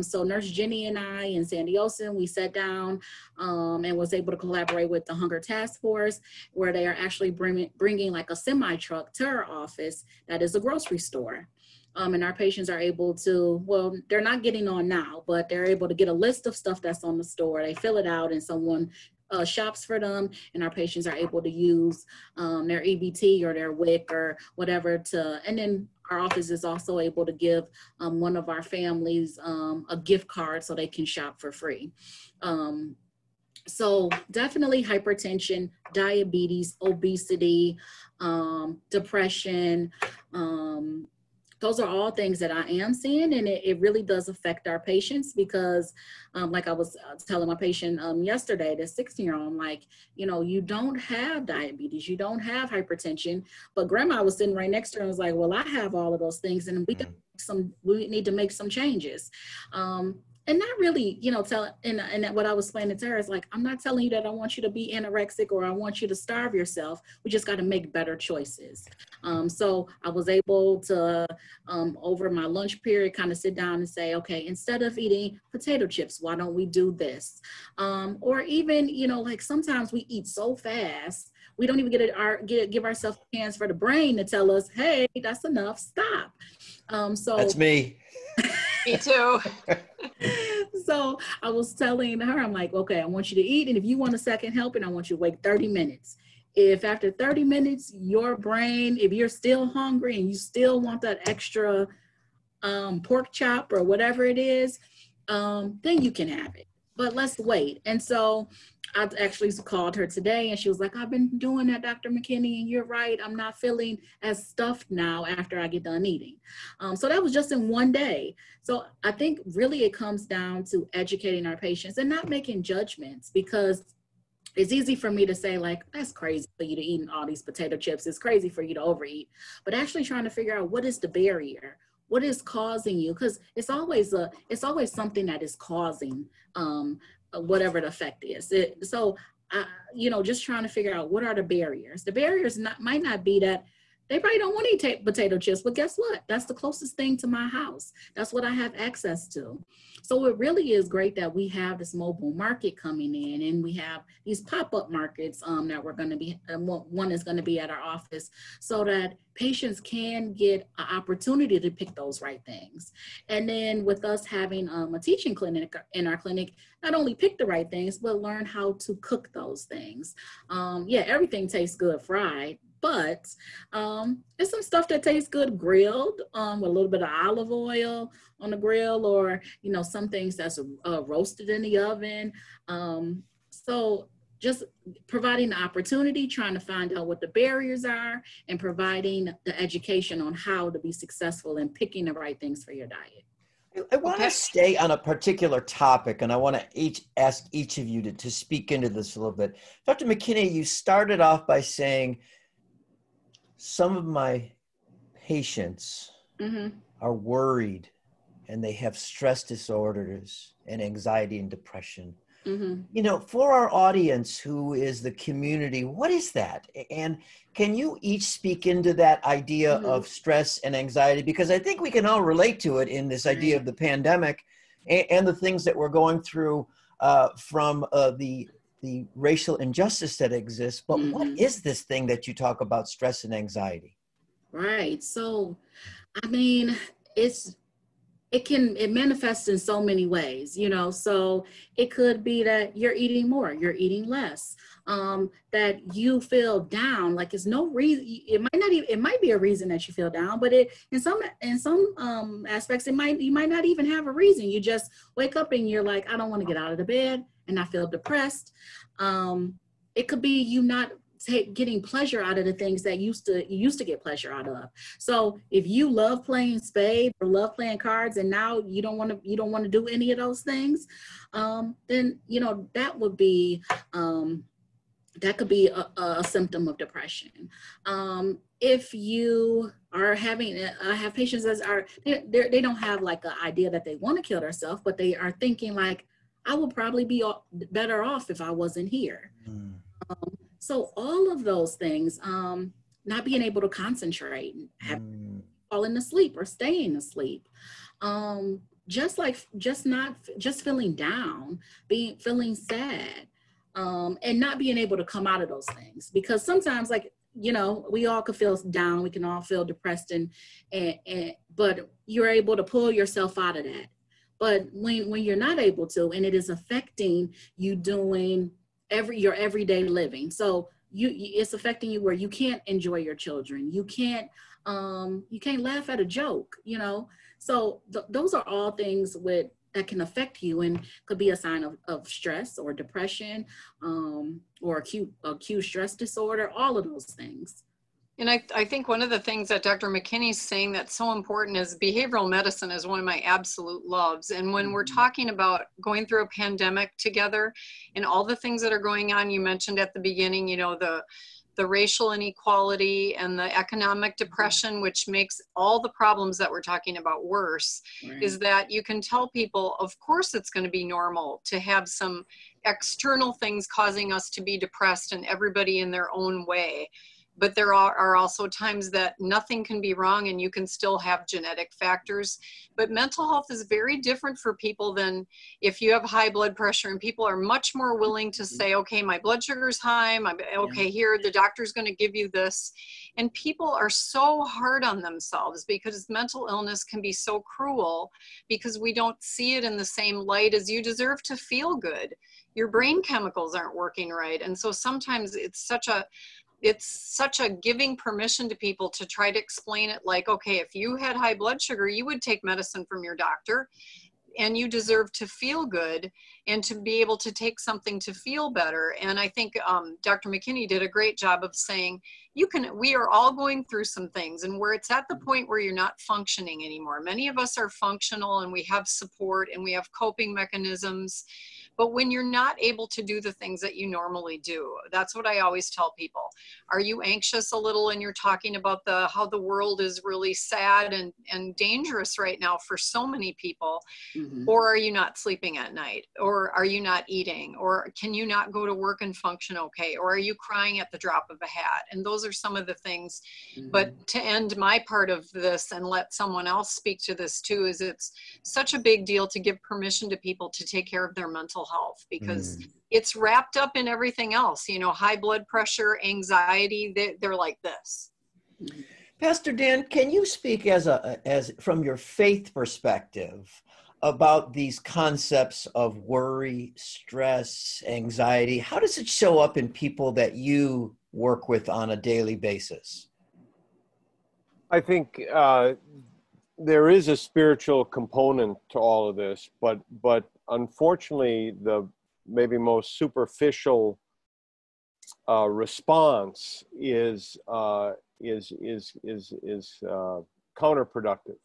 D: So Nurse Jenny and I and Sandy Olsen, we sat down and was able to collaborate with the Hunger Task Force, where they are actually bringing like a semi truck to our office that is a grocery store. And our patients are able to, well, they're not getting on now, but they're able to get a list of stuff that's on the store. They fill it out and someone shops for them, and our patients are able to use their EBT or their WIC or whatever and then our office is also able to give one of our families a gift card so they can shop for free. So definitely hypertension, diabetes, obesity, depression, those are all things that I am seeing, and it really does affect our patients because like I was telling my patient yesterday, the 16-year-old, I'm like, you don't have diabetes, you don't have hypertension, but grandma was sitting right next to her and was like, well, I have all of those things and we need to make some changes. And not really, and what I was explaining to her is like, I'm not telling you that I want you to be anorexic or I want you to starve yourself. We just got to make better choices. So I was able to, over my lunch period, kind of sit down and say, okay, instead of eating potato chips, why don't we do this? Or even, like sometimes we eat so fast, we don't even give ourselves a chance for the brain to tell us, hey, that's enough, stop. So
A: that's me.
C: Me too.
D: So I was telling her, I'm like, okay, I want you to eat. And if you want a second helping, I want you to wait 30 minutes. if after 30 minutes, your brain, if you're still hungry and you still want that extra pork chop or whatever it is, then you can have it. But let's wait. And so I actually called her today and she was like, I've been doing that, Dr. McKinney, and you're right. I'm not feeling as stuffed now after I get done eating. So that was just in one day. So I think really it comes down to educating our patients and not making judgments, because it's easy for me to say, like, that's crazy for you to eat all these potato chips. It's crazy for you to overeat. But actually trying to figure out what is the barrier? What is causing you? Because it's always something that is causing whatever the effect is. Just trying to figure out what are the barriers. The barriers might not be that they probably don't want to eat potato chips, but guess what? That's the closest thing to my house. That's what I have access to. So it really is great that we have this mobile market coming in, and we have these pop-up markets that we're going to be, one is going to be at our office, so that patients can get an opportunity to pick those right things. And then with us having a teaching clinic in our clinic, not only pick the right things, but learn how to cook those things. Everything tastes good fried, but there's some stuff that tastes good grilled with a little bit of olive oil on the grill, or, some things that's roasted in the oven. So just providing the opportunity, trying to find out what the barriers are, and providing the education on how to be successful in picking the right things for your diet.
A: I want to stay on a particular topic, and I want to ask each of you to speak into this a little bit. Dr. McKinney, you started off by saying, some of my patients are worried and they have stress disorders and anxiety and depression. For our audience who is the community, what is that? And can you each speak into that idea of stress and anxiety? Because I think we can all relate to it in this idea of the pandemic and the things that we're going through from the racial injustice that exists. But what is this thing that you talk about, stress and anxiety?
D: Right. So, I mean, it manifests in so many ways, so it could be that you're eating more, you're eating less, that you feel down, like it's no reason. It might be a reason that you feel down, but in some aspects, you might not even have a reason. You just wake up and you're like, I don't want to get out of the bed, and I feel depressed. It could be you not getting pleasure out of the things that you used to get pleasure out of. So if you love playing spades or love playing cards, and now you don't want to do any of those things, then that would be that could be a symptom of depression. If you are having, I have patients that they don't have like an idea that they want to kill themselves, but they are thinking like, I would probably be better off if I wasn't here. So all of those things, not being able to concentrate, falling asleep or staying asleep, just feeling down, feeling sad, and not being able to come out of those things. Because sometimes, like, we all could feel down, we can all feel depressed, but you're able to pull yourself out of that. But when you're not able to, and it is affecting you doing your everyday living, so it's affecting you where you can't enjoy your children, you can't laugh at a joke, so those are all things that can affect you and could be a sign of stress or depression, or acute stress disorder, all of those things.
C: And I think one of the things that Dr. McKinney's saying that's so important is behavioral medicine is one of my absolute loves. And when we're talking about going through a pandemic together and all the things that are going on, you mentioned at the beginning, the racial inequality and the economic depression, which makes all the problems that we're talking about worse, is that you can tell people, of course, it's going to be normal to have some external things causing us to be depressed, and everybody in their own way. But there are also times that nothing can be wrong and you can still have genetic factors. But mental health is very different for people than if you have high blood pressure, and people are much more willing to say, okay, my blood sugar's high, here, the doctor's going to give you this. And people are so hard on themselves because mental illness can be so cruel because we don't see it in the same light as you deserve to feel good. Your brain chemicals aren't working right. And so sometimes it's such a it's such a giving permission to people to try to explain it like, okay, if you had high blood sugar, you would take medicine from your doctor, and you deserve to feel good and to be able to take something to feel better. And I think Dr. McKinney did a great job of saying, we are all going through some things, and where it's at the point where you're not functioning anymore. Many of us are functional and we have support and we have coping mechanisms. But when you're not able to do the things that you normally do, that's what I always tell people. Are you anxious a little and you're talking about how the world is really sad and dangerous right now for so many people?
D: Mm-hmm.
C: Or are you not sleeping at night? Or are you not eating? Or can you not go to work and function okay? Or are you crying at the drop of a hat? And those are some of the things.
D: Mm-hmm.
C: But to end my part of this and let someone else speak to this too, is it's such a big deal to give permission to people to take care of their mental health, because it's wrapped up in everything else. You know, high blood pressure, anxiety, they're like this.
A: Pastor Dan, can you speak as from your faith perspective about these concepts of worry, stress, anxiety? How does it show up in people that you work with on a daily basis?
B: I think there is a spiritual component to all of this, but unfortunately, the maybe most superficial response is counterproductive.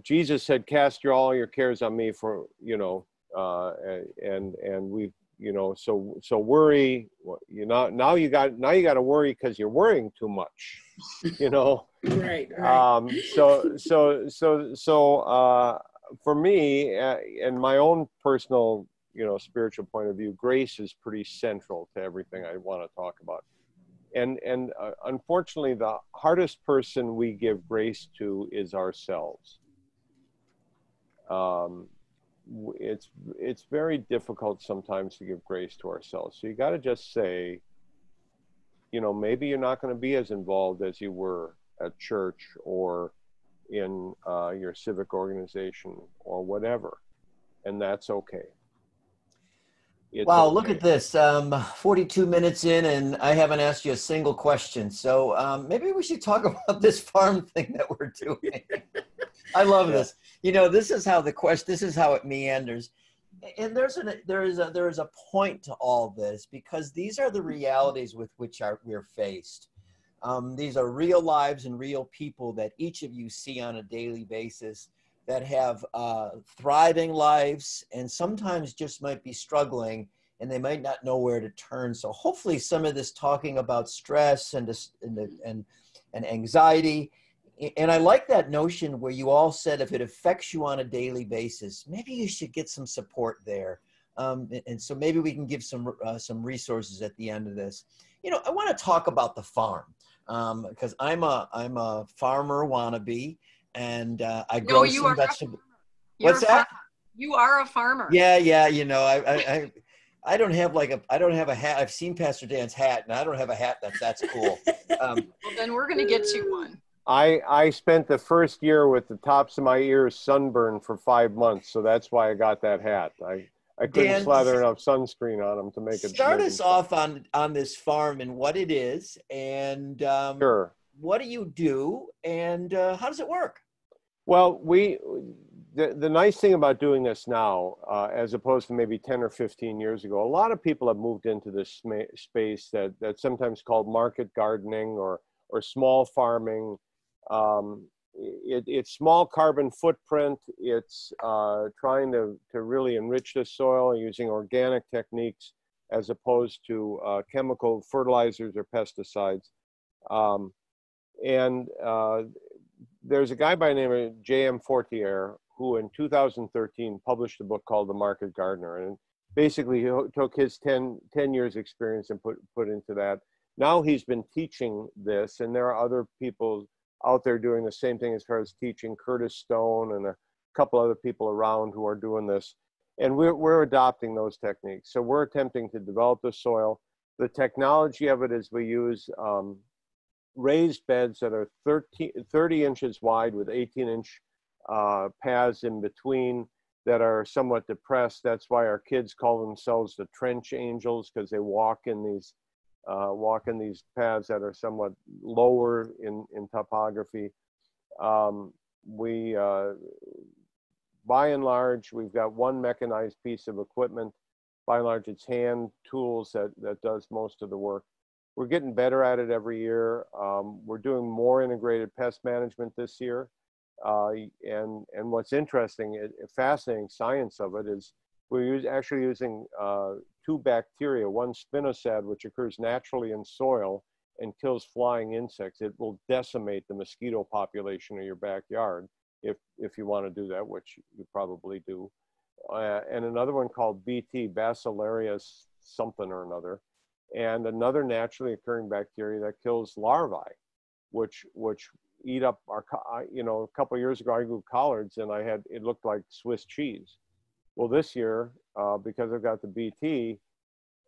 B: Jesus said, "Cast all your cares on me, for and we, so worry. Now you got to worry because you're worrying too much,
D: Right.
B: For me, and my own personal, spiritual point of view, grace is pretty central to everything I want to talk about. And unfortunately, the hardest person we give grace to is ourselves. It's very difficult sometimes to give grace to ourselves. So you got to just say, maybe you're not going to be as involved as you were at church or in your civic organization or whatever, and that's okay.
A: Wow, okay. Look at this, 42 minutes in, and I haven't asked you a single question. So maybe we should talk about this farm thing that we're doing. I love this. This is how this is how it meanders. And there is a point to all this, because these are the realities with which we're faced. These are real lives and real people that each of you see on a daily basis, that have thriving lives and sometimes just might be struggling, and they might not know where to turn. So hopefully some of this talking about stress and anxiety, and I like that notion where you all said if it affects you on a daily basis, maybe you should get some support there. And so maybe we can give some resources at the end of this. I want to talk about the farm, because I'm a farmer wannabe. And I grow some vegetables. What's that?
C: You are a farmer.
A: Yeah. I don't have a hat. I've seen Pastor Dan's hat, and I don't have a hat that's cool.
C: Well, then we're going to get you one.
B: I spent the first year with the tops of my ears sunburned for 5 months, so that's why I got that hat. I couldn't slather enough sunscreen on them to make it.
A: Start us off on this farm and what it is, and
B: sure.
A: What do you do, and how does it work?
B: Well, the nice thing about doing this now, as opposed to maybe 10 or 15 years ago, a lot of people have moved into this space that's sometimes called market gardening or small farming. It's small carbon footprint. It's trying to really enrich the soil using organic techniques as opposed to chemical fertilizers or pesticides. There's a guy by the name of J.M. Fortier who in 2013 published a book called The Market Gardener, and basically he took his 10 years experience and put into that. Now he's been teaching this, and there are other people out there doing the same thing as far as teaching. Curtis Stone and a couple other people around who are doing this, and we're adopting those techniques. So we're attempting to develop the soil. The technology of it is we use raised beds that are 30 inches wide with 18-inch paths in between that are somewhat depressed. That's why our kids call themselves the trench angels, because they walk in these walking these paths that are somewhat lower in topography. We, by and large, we've got one mechanized piece of equipment. By and large, it's hand tools that does most of the work. We're getting better at it every year. We're doing more integrated pest management this year. And what's interesting, fascinating science of it is we're actually using two bacteria, one spinosad, which occurs naturally in soil and kills flying insects. It will decimate the mosquito population of your backyard if you want to do that, which you probably do. And another one called BT, Bacillarius something or another, and another naturally occurring bacteria that kills larvae, which eat up our, a couple of years ago I grew collards and it looked like Swiss cheese. Well, this year, because I've got the BT,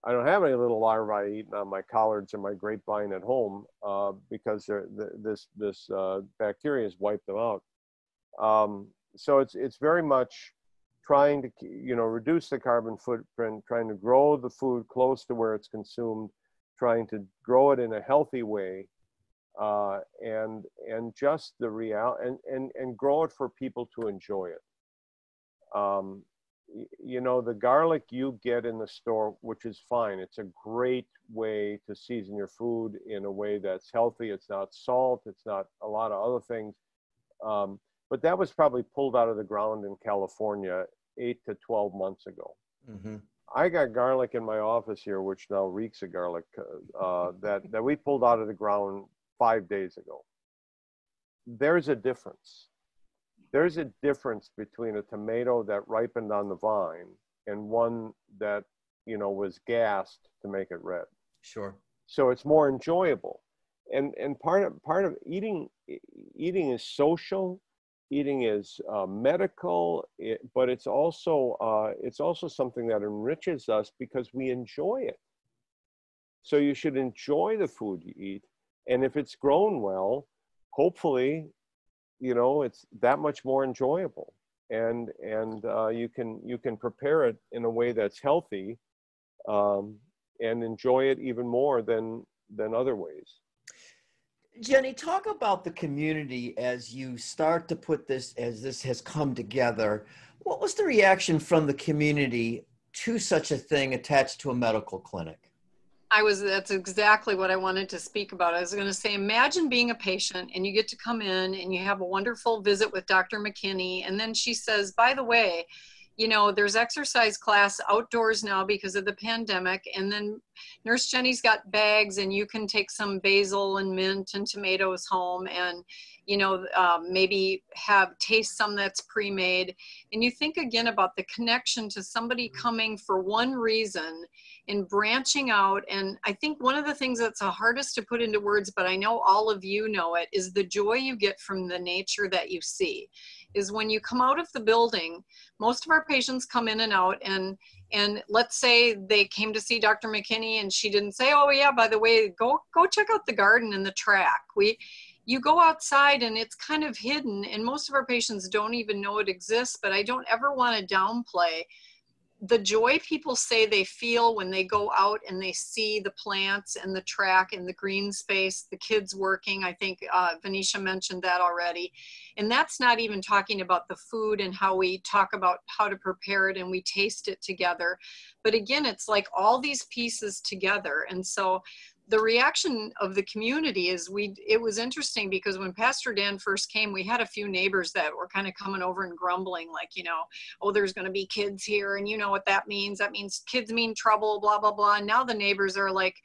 B: I don't have any little larvae eating on my collards or my grapevine at home because this bacteria has wiped them out. So it's very much trying to reduce the carbon footprint, trying to grow the food close to where it's consumed, trying to grow it in a healthy way, and just the and grow it for people to enjoy it. The garlic you get in the store, which is fine, it's a great way to season your food in a way that's healthy. It's not salt, it's not a lot of other things. But that was probably pulled out of the ground in California 8 to 12 months ago. Mm-hmm. I got garlic in my office here, which now reeks of garlic, that we pulled out of the ground 5 days ago. There's a difference. There's a difference between a tomato that ripened on the vine and one that, was gassed to make it red.
A: Sure.
B: So it's more enjoyable. And part of eating is social, eating is medical, but it's also something that enriches us because we enjoy it. So you should enjoy the food you eat, and if it's grown well, hopefully, it's that much more enjoyable, and you can prepare it in a way that's healthy, and enjoy it even more than other ways.
A: Jenny, talk about the community as you start to put this, as this has come together. What was the reaction from the community to such a thing attached to a medical clinic?
C: That's exactly what I wanted to speak about. I was going to say, imagine being a patient and you get to come in and you have a wonderful visit with Dr. McKinney. And then she says, by the way, there's exercise class outdoors now because of the pandemic. And then Nurse Jenny's got bags and you can take some basil and mint and tomatoes home and, maybe taste some that's pre-made. And you think again about the connection to somebody coming for one reason and branching out. And I think one of the things that's the hardest to put into words, but I know all of you know it, is the joy you get from the nature that you see. Is when you come out of the building, most of our patients come in and out, and let's say they came to see Dr. McKinney and she didn't say, oh yeah, by the way, go check out the garden and the track. You go outside and it's kind of hidden, and most of our patients don't even know it exists, but I don't ever want to downplay the joy people say they feel when they go out and they see the plants and the track and the green space, the kids working. I think Venetia mentioned that already. And that's not even talking about the food and how we talk about how to prepare it and we taste it together. But again, it's like all these pieces together. And so the reaction of the community is it was interesting because when Pastor Dan first came, we had a few neighbors that were kind of coming over and grumbling like, oh, there's going to be kids here. And you know what that means? That means kids mean trouble, blah, blah, blah. And now the neighbors are like,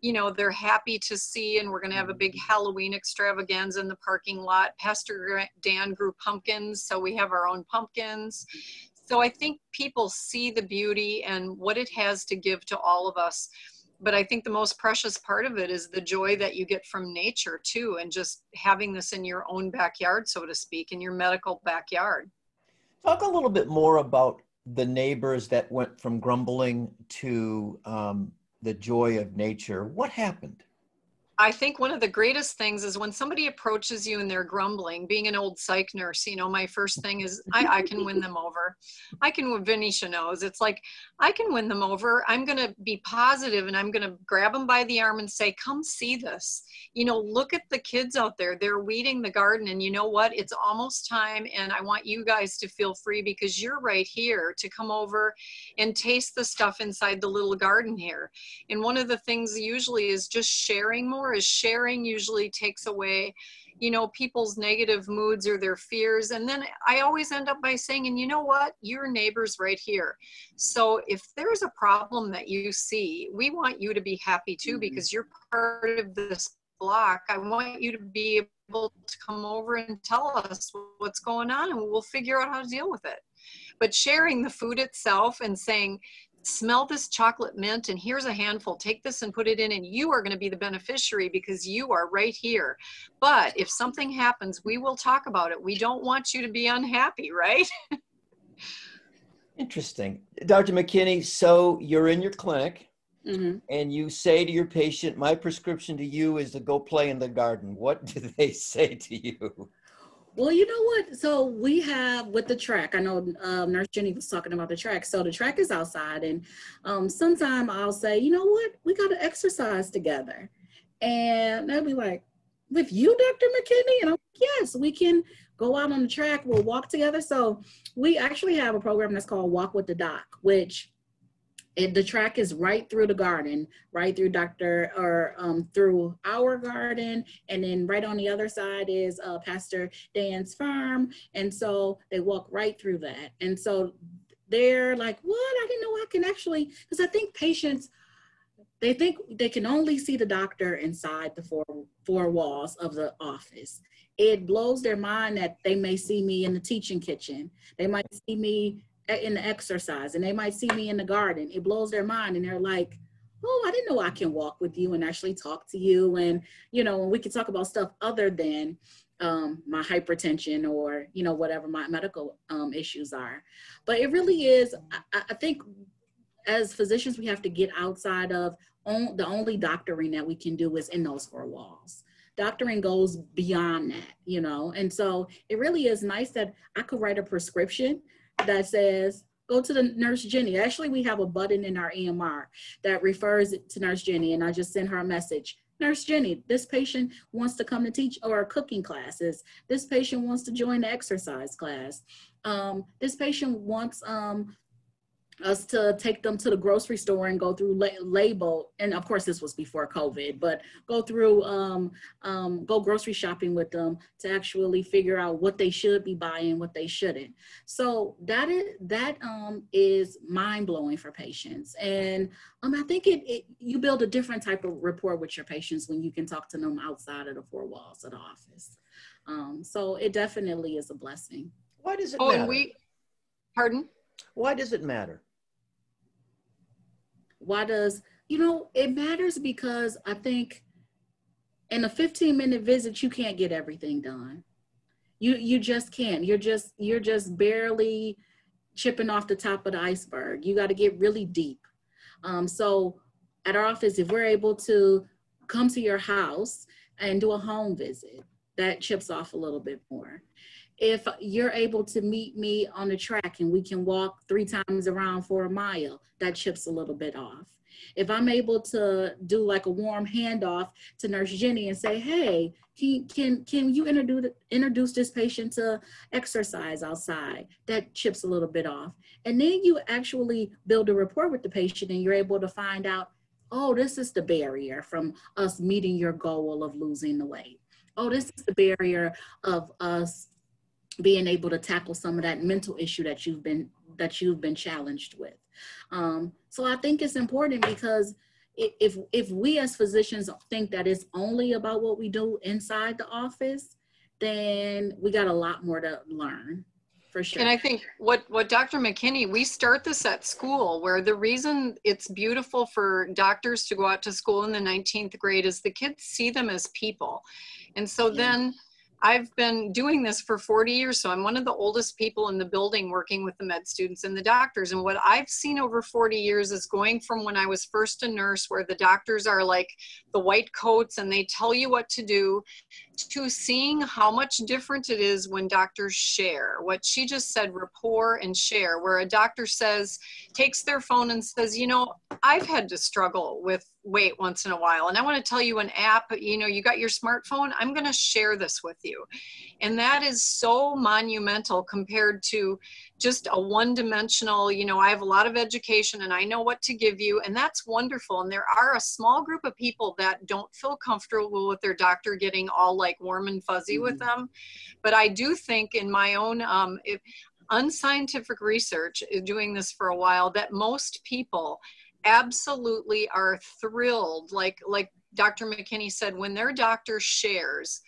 C: they're happy to see, and we're going to have a big Halloween extravaganza in the parking lot. Pastor Dan grew pumpkins, so we have our own pumpkins. So I think people see the beauty and what it has to give to all of us. But I think the most precious part of it is the joy that you get from nature too, and just having this in your own backyard, so to speak, in your medical backyard.
A: Talk a little bit more about the neighbors that went from grumbling to the joy of nature. What happened?
C: I think one of the greatest things is when somebody approaches you and they're grumbling. Being an old psych nurse, you know, my first thing is I can win them over. I can, Venetia knows, it's like, I can win them over. I'm going to be positive and I'm going to grab them by the arm and say, come see this. You know, look at the kids out there. They're weeding the garden, and you know what? It's almost time, and I want you guys to feel free because you're right here to come over and taste the stuff inside the little garden here. And one of the things usually is just sharing more. Is sharing usually takes away, you know, people's negative moods or their fears. And then I always end up by saying, and you know what, your neighbor's right here. So if there's a problem that you see, we want you to be happy too, because you're part of this block. I want you to be able to come over and tell us what's going on, and we'll figure out how to deal with it. But sharing the food itself and saying, smell this chocolate mint, and here's a handful, take this and put it in, and you are going to be the beneficiary because you are right here. But if something happens, we will talk about it. We don't want you to be unhappy, right?
A: Interesting. Dr. McKinney, so you're in your clinic and you say to your patient, my prescription to you is to go play in the garden. What do they say to you?
D: Well, you know what? So we have with the track, I know Nurse Jenny was talking about the track. So the track is outside, and sometime I'll say, you know what? We got to exercise together. And they'll be like, with you, Dr. McKinney? And I'm like, yes, we can go out on the track. We'll walk together. So we actually have a program that's called Walk with the Doc, which the track is right through the garden, right through through our garden. And then right on the other side is Pastor Dan's farm. And so they walk right through that. And so they're like, what? I didn't know I can actually, because I think patients, they think they can only see the doctor inside the four walls of the office. It blows their mind that they may see me in the teaching kitchen. They might see me in the exercise, and they might see me in the garden. It blows their mind, and they're like, oh, I didn't know I can walk with you and actually talk to you. And, you know, and we can talk about stuff other than my hypertension or, you know, whatever my medical issues are. But it really is, I think as physicians, we have to get outside of the only doctoring that we can do is in those four walls. Doctoring goes beyond that, you know? And so it really is nice that I could write a prescription that says, go to the Nurse Jenny. Actually, we have a button in our EMR that refers to Nurse Jenny, and I just send her a message. Nurse Jenny, this patient wants to come to teach or cooking classes. This patient wants to join the exercise class. This patient wants us to take them to the grocery store and go through label. And of course, this was before COVID, but go through, go grocery shopping with them to actually figure out what they should be buying, what they shouldn't. So that is mind blowing for patients. And I think you build a different type of rapport with your patients when you can talk to them outside of the four walls of the office. So it definitely is a blessing.
A: Why does it matter?
C: And pardon?
A: Why does it matter?
D: It matters because I think in a 15-minute visit, you can't get everything done. You just can't. You're just barely chipping off the top of the iceberg. You got to get really deep. So at our office, if we're able to come to your house and do a home visit, that chips off a little bit more. If you're able to meet me on the track and we can walk 3 times around for a mile, that chips a little bit off. If I'm able to do like a warm handoff to Nurse Jenny and say, hey, can you introduce this patient to exercise outside, that chips a little bit off. And then you actually build a rapport with the patient and you're able to find out, oh, this is the barrier from us meeting your goal of losing the weight. Oh, this is the barrier of us being able to tackle some of that mental issue that you've been challenged with. So I think it's important because if we as physicians think that it's only about what we do inside the office, then we got a lot more to learn, for sure.
C: And I think what Dr. McKinney, we start this at school, where the reason it's beautiful for doctors to go out to school in the 19th grade is the kids see them as people. And so then I've been doing this for 40 years, so I'm one of the oldest people in the building working with the med students and the doctors. And what I've seen over 40 years is going from when I was first a nurse, where the doctors are like the white coats and they tell you what to do, to seeing how much different it is when doctors share. What she just said, rapport and share, where a doctor says, takes their phone and says, you know, I've had to struggle with weight once in a while, and I want to tell you an app, you know, you got your smartphone, I'm going to share this with you. And that is so monumental compared to just a one-dimensional, you know, I have a lot of education and I know what to give you, and that's wonderful. And there are a small group of people that don't feel comfortable with their doctor getting all like warm and fuzzy with them. But I do think in my own unscientific research, doing this for a while, that most people absolutely are thrilled, like Dr. McKinney said, when their doctor shares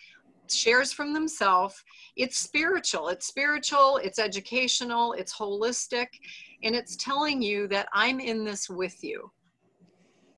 C: from themselves. It's spiritual, it's educational, it's holistic, and it's telling you that I'm in this with you.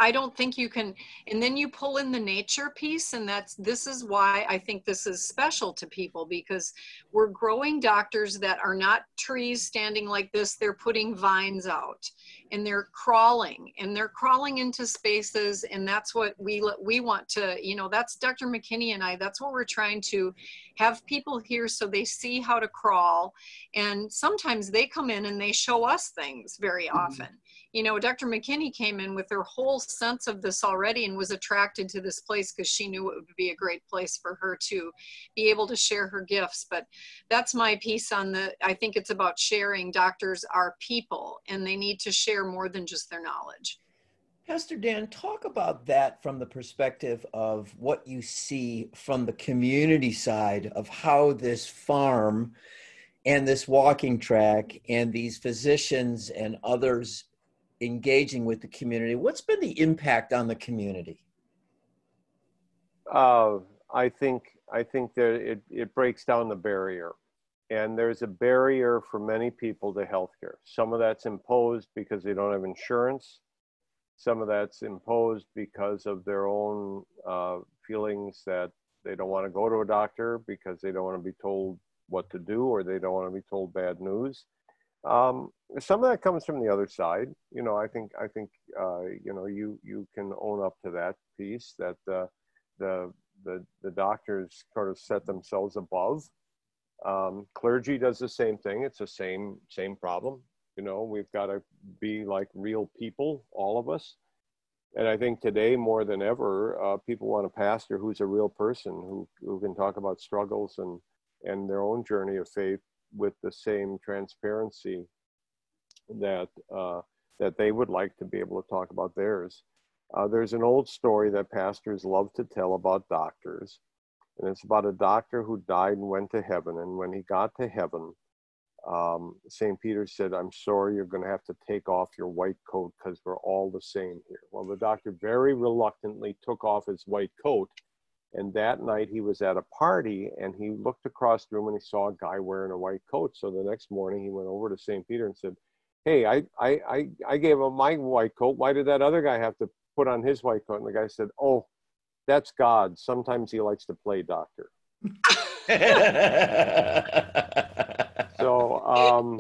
C: I don't think you can, and then you pull in the nature piece, and this is why I think this is special to people, because we're growing doctors that are not trees standing like this. They're putting vines out, and they're crawling into spaces, and that's what we want to, you know, that's Dr. McKinney and I, that's what we're trying to have people here, so they see how to crawl. And sometimes they come in and they show us things very often. You know, Dr. McKinney came in with her whole sense of this already and was attracted to this place because she knew it would be a great place for her to be able to share her gifts. But that's my piece on I think it's about sharing. Doctors are people, and they need to share more than just their knowledge.
A: Pastor Dan, talk about that from the perspective of what you see from the community side of how this farm and this walking track and these physicians and others engaging with the community. What's been the impact on the community?
B: I think that it breaks down the barrier, and there's a barrier for many people to healthcare. Some of that's imposed because they don't have insurance. Some of that's imposed because of their own feelings that they don't want to go to a doctor because they don't want to be told what to do, or they don't want to be told bad news. Some of that comes from the other side. You know, I think you know, you can own up to that piece, that the doctors sort of set themselves above. Clergy does the same thing. It's the same problem. You know, we've got to be like real people, all of us. And I think today more than ever, people want a pastor who's a real person, who can talk about struggles and their own journey of faith with the same transparency that they would like to be able to talk about theirs. There's an old story that pastors love to tell about doctors, and it's about a doctor who died and went to heaven. And when he got to heaven, St. Peter said, "I'm sorry, you're going to have to take off your white coat because we're all the same here." Well, the doctor very reluctantly took off his white coat. And that night he was at a party, and he looked across the room and he saw a guy wearing a white coat. So the next morning he went over to St. Peter and said, "Hey, I gave him my white coat. Why did that other guy have to put on his white coat?" And the guy said, "Oh, that's God. Sometimes he likes to play doctor." So,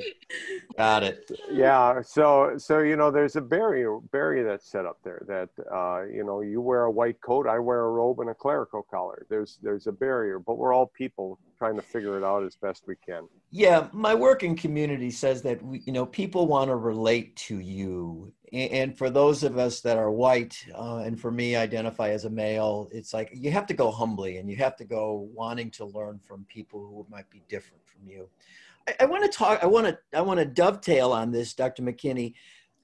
A: got it.
B: Yeah. So, you know, there's a barrier that's set up there that, you know, you wear a white coat, I wear a robe and a clerical collar. There's a barrier, but we're all people trying to figure it out as best we can.
A: Yeah. My working community says that, you know, people want to relate to you. And for those of us that are white, and for me, identify as a male, it's like you have to go humbly, and you have to go wanting to learn from people who might be different from you. I want to dovetail on this, Dr. McKinney.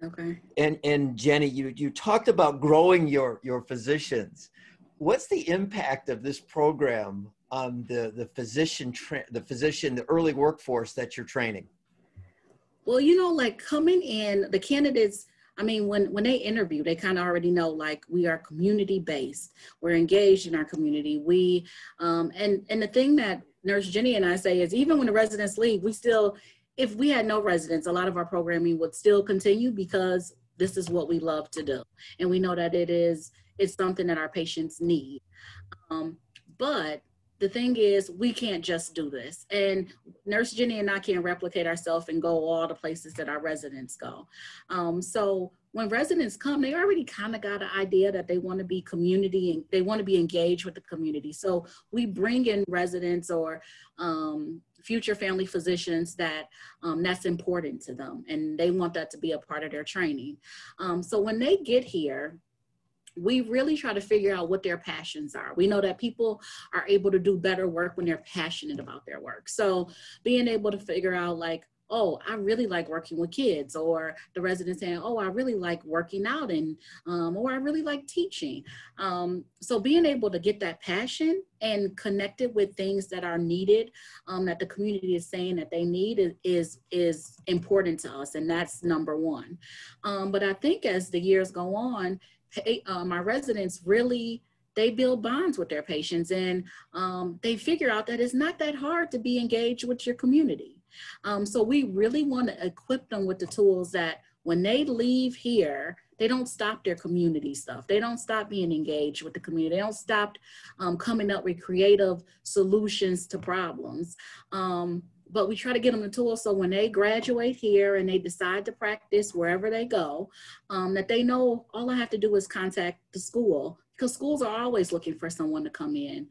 D: Okay.
A: And Jenny, you talked about growing your physicians. What's the impact of this program on the early workforce that you're training?
D: Well, you know, like coming in, the candidates, I mean, when they interview, they kind of already know, like, we are community based. We're engaged in our community. We, and the thing that Nurse Jenny and I say is, even when the residents leave, we still, if we had no residents, a lot of our programming would still continue, because this is what we love to do. And we know that it's something that our patients need. But the thing is, we can't just do this. And Nurse Jenny and I can't replicate ourselves and go all the places that our residents go. So when residents come, they already kind of got an idea that they want to be community and they want to be engaged with the community. So we bring in residents or future family physicians that that's important to them, and they want that to be a part of their training. So when they get here, we really try to figure out what their passions are. We know that people are able to do better work when they're passionate about their work. So being able to figure out like, oh, I really like working with kids, or the residents saying, oh, I really like working out, and or I really like teaching. So being able to get that passion and connect it with things that are needed, that the community is saying that they need is important to us, and that's number one. But I think as the years go on, my residents really, they build bonds with their patients, and they figure out that it's not that hard to be engaged with your community. So we really want to equip them with the tools that when they leave here, they don't stop their community stuff. They don't stop being engaged with the community. They don't stop coming up with creative solutions to problems. But we try to get them the tools so when they graduate here and they decide to practice wherever they go, that they know all I have to do is contact the school, because schools are always looking for someone to come in.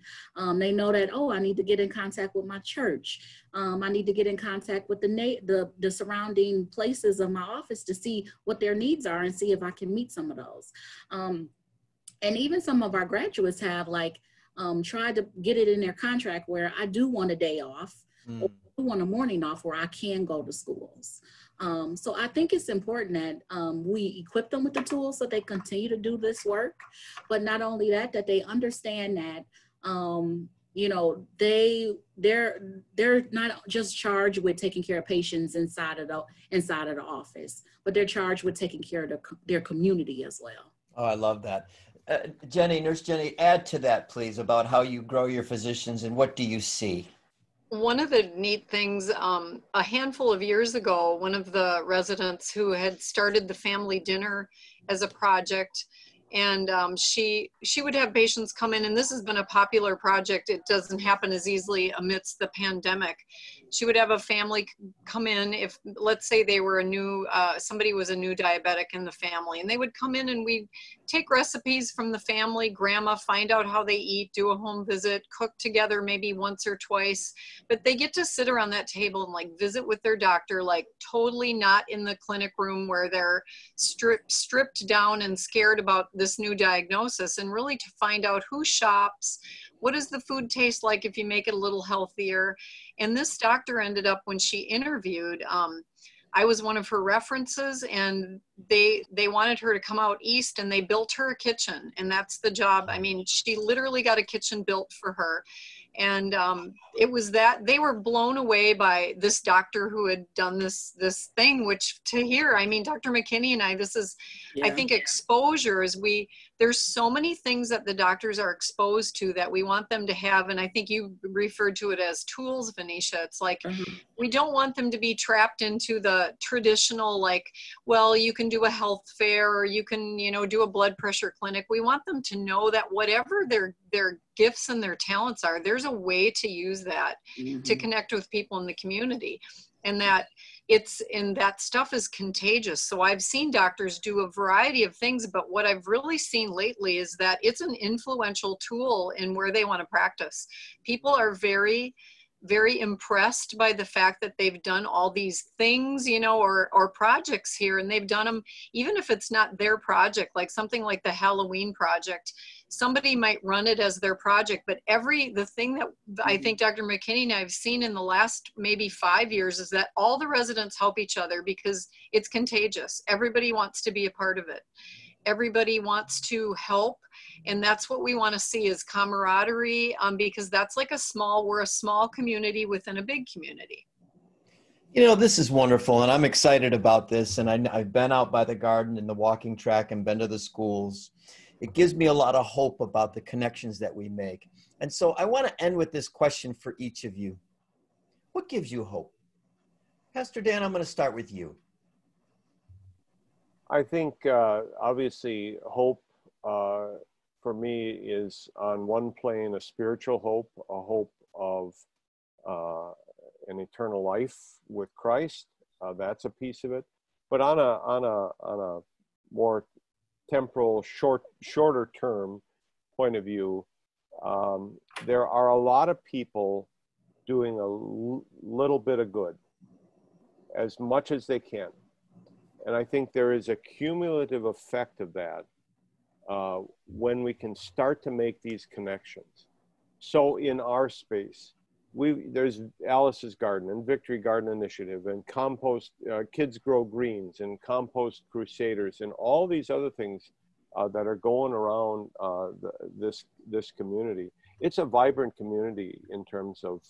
D: They know that, oh, I need to get in contact with my church. I need to get in contact with the surrounding places of my office to see what their needs are and see if I can meet some of those. And even some of our graduates have like tried to get it in their contract where I do want a day off. Or I want a morning off where I can go to schools. So I think it's important that we equip them with the tools so they continue to do this work, but not only that, that they understand that, you know, they're not just charged with taking care of patients inside of the office, but they're charged with taking care of their community as well.
A: Oh, I love that. Jenny, Nurse Jenny, add to that, please, about how you grow your physicians and what do you see?
C: One of the neat things, a handful of years ago, one of the residents who had started the family dinner as a project, and she would have patients come in, and this has been a popular project. It doesn't happen as easily amidst the pandemic. She would have a family come in if, let's say they were somebody was a new diabetic in the family, and they would come in and we'd take recipes from the family, grandma, find out how they eat, do a home visit, cook together maybe once or twice, but they get to sit around that table and like visit with their doctor, like totally not in the clinic room where they're stripped down and scared about this new diagnosis, and really to find out who shops, what does the food taste like if you make it a little healthier. And this doctor ended up, when she interviewed, I was one of her references, and they wanted her to come out east, and they built her a kitchen, and that's the job. I mean, she literally got a kitchen built for her. And it was that they were blown away by this doctor who had done this thing, which to hear, I mean, Dr. McKinney and I, this is, I think exposure is there's so many things that the doctors are exposed to that we want them to have. And I think you referred to it as tools, Venetia. It's like, we don't want them to be trapped into the traditional, like, well, you can do a health fair, or you can, you know, do a blood pressure clinic. We want them to know that whatever their gifts and their talents are, there's a way to use that to connect with people in the community, and that that stuff is contagious. So I've seen doctors do a variety of things, but what I've really seen lately is that it's an influential tool in where they want to practice. People are very, very impressed by the fact that they've done all these things, you know, or projects here, and they've done them, even if it's not their project, like something like the Halloween project. Somebody might run it as their project, but the thing that I think Dr. McKinney and I have seen in the last maybe 5 years is that all the residents help each other because it's contagious. Everybody wants to be a part of it. Everybody wants to help. And that's what we want to see, is camaraderie, because that's like we're a small community within a big community.
A: You know, this is wonderful, and I'm excited about this. And I've been out by the garden and the walking track and been to the schools. It gives me a lot of hope about the connections that we make. And so I want to end with this question for each of you. What gives you hope? Pastor Dan, I'm going to start with you.
B: I think obviously hope for for me is on one plane, a spiritual hope, a hope of an eternal life with Christ. That's a piece of it. But on a more temporal, shorter term point of view, there are a lot of people doing a little bit of good, as much as they can. And I think there is a cumulative effect of that when we can start to make these connections. So in our space, there's Alice's Garden and Victory Garden Initiative and Compost, Kids Grow Greens and Compost Crusaders and all these other things that are going around this community. It's a vibrant community in terms of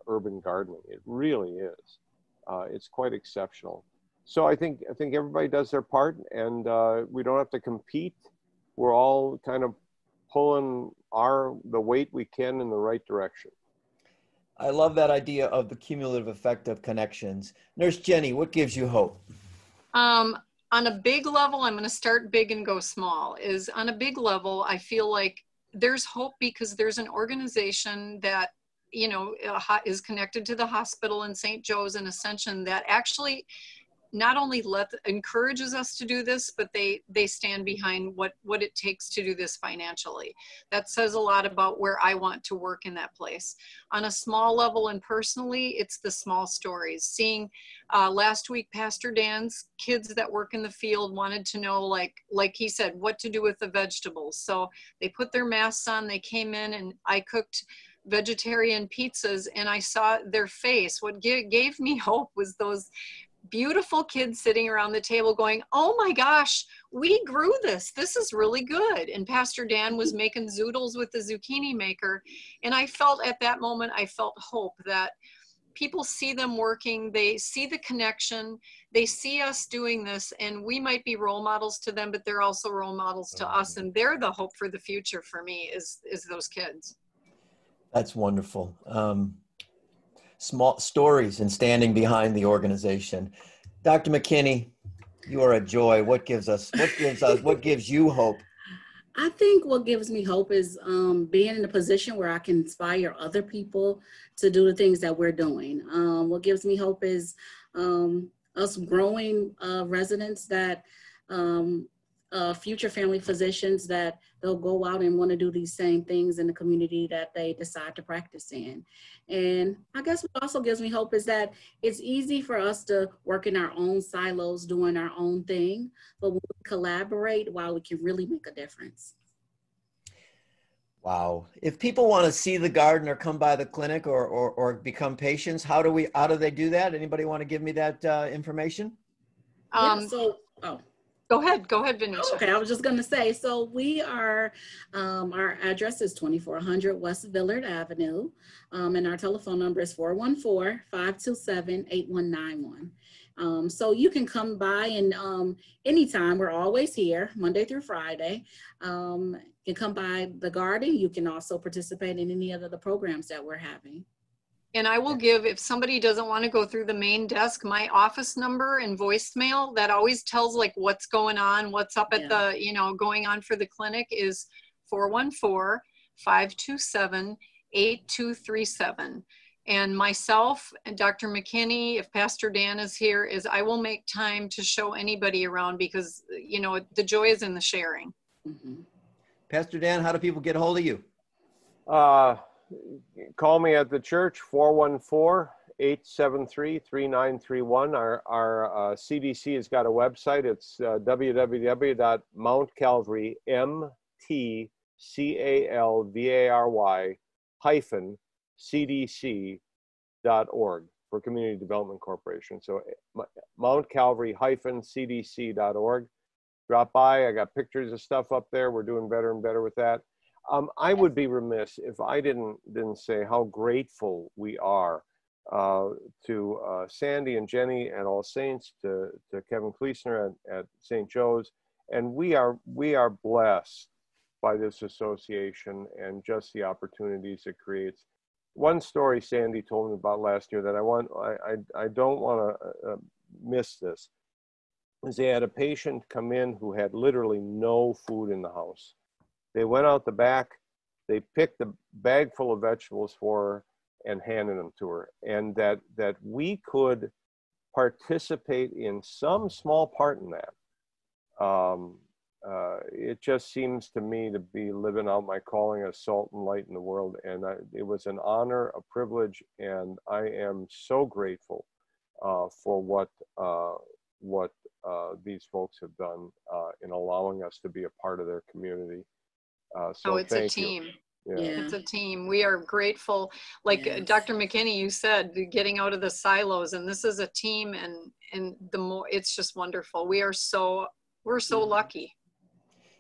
B: urban gardening. It really is. It's quite exceptional. So I think everybody does their part, and we don't have to compete. We're all kind of pulling the weight we can in the right direction.
A: I love that idea of the cumulative effect of connections. Nurse Jenny, what gives you hope?
C: On a big level, I'm going to start big and go small. On a big level, I feel like there's hope because there's an organization that, you know, is connected to the hospital in St. Joe's and Ascension that actually not only encourages us to do this, but they stand behind what it takes to do this financially. That says a lot about where I want to work in that place. On a small level and personally, it's the small stories. Seeing last week, Pastor Dan's kids that work in the field wanted to know, like he said, what to do with the vegetables. So they put their masks on, they came in, and I cooked vegetarian pizzas, and I saw their face. What gave me hope was those beautiful kids sitting around the table going, oh my gosh, we grew this. This is really good. And Pastor Dan was making zoodles with the zucchini maker. And I felt at that moment, I felt hope that people see them working, they see the connection, they see us doing this, and we might be role models to them, but they're also role models to us. And they're the hope for the future for me is those kids.
A: That's wonderful. Small stories and standing behind the organization. Dr. McKinney, you are a joy. What gives you hope?
D: I think what gives me hope is being in a position where I can inspire other people to do the things that we're doing. What gives me hope is us growing residents that future family physicians that they'll go out and want to do these same things in the community that they decide to practice in. And I guess what also gives me hope is that it's easy for us to work in our own silos, doing our own thing, but when we collaborate, we can really make a difference.
A: Wow. If people want to see the garden or come by the clinic or become patients, how do they do that? Anybody want to give me that information?
C: Go ahead, Venetia.
D: Okay, I was just going to say, so we are, our address is 2400 West Villard Avenue, and our telephone number is 414-527-8191. So you can come by and anytime, we're always here, Monday through Friday. You can come by the garden. You can also participate in any of the programs that we're having.
C: And I will give, if somebody doesn't want to go through the main desk, my office number and voicemail that always tells like what's going on, what's up at the, going on for the clinic is 414-527-8237. And myself and Dr. McKinney, if Pastor Dan is here, I will make time to show anybody around because, the joy is in the sharing.
D: Mm-hmm.
A: Pastor Dan, how do people get a hold of you?
B: Call me at the church, 414-873-3931. Our CDC has got a website. It's www.mountcalvary-cdc.org for Community Development Corporation. So mountcalvary-cdc.org. Drop by. I got pictures of stuff up there. We're doing better and better with that. I would be remiss if I didn't say how grateful we are to Sandy and Jenny at All Saints, to Kevin Kleesner at St. Joe's, and we are blessed by this association and just the opportunities it creates. One story Sandy told me about last year that I don't want to miss this is they had a patient come in who had literally no food in the house. They went out the back, they picked a bag full of vegetables for her and handed them to her. And that we could participate in some small part in that. It just seems to me to be living out my calling as salt and light in the world. And it was an honor, a privilege, and I am so grateful for what these folks have done in allowing us to be a part of their community. So
C: it's a
B: thank
C: team.
B: you.
D: Yeah.
C: It's a team. We are grateful. Like
D: Yes.
C: Dr. McKinney, you said, getting out of the silos, and this is a team, and the more, it's just wonderful. We're so lucky.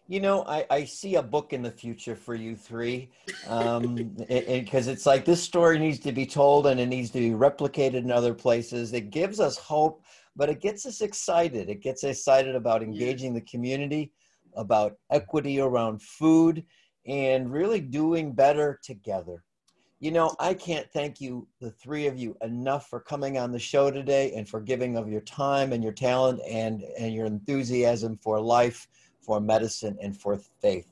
A: You know, I see a book in the future for you three, because it's like this story needs to be told and it needs to be replicated in other places. It gives us hope, but it gets us excited. It gets us excited about engaging the community, about equity around food, and really doing better together. You know, I can't thank you, the three of you, enough for coming on the show today and for giving of your time and your talent and your enthusiasm for life, for medicine, and for faith.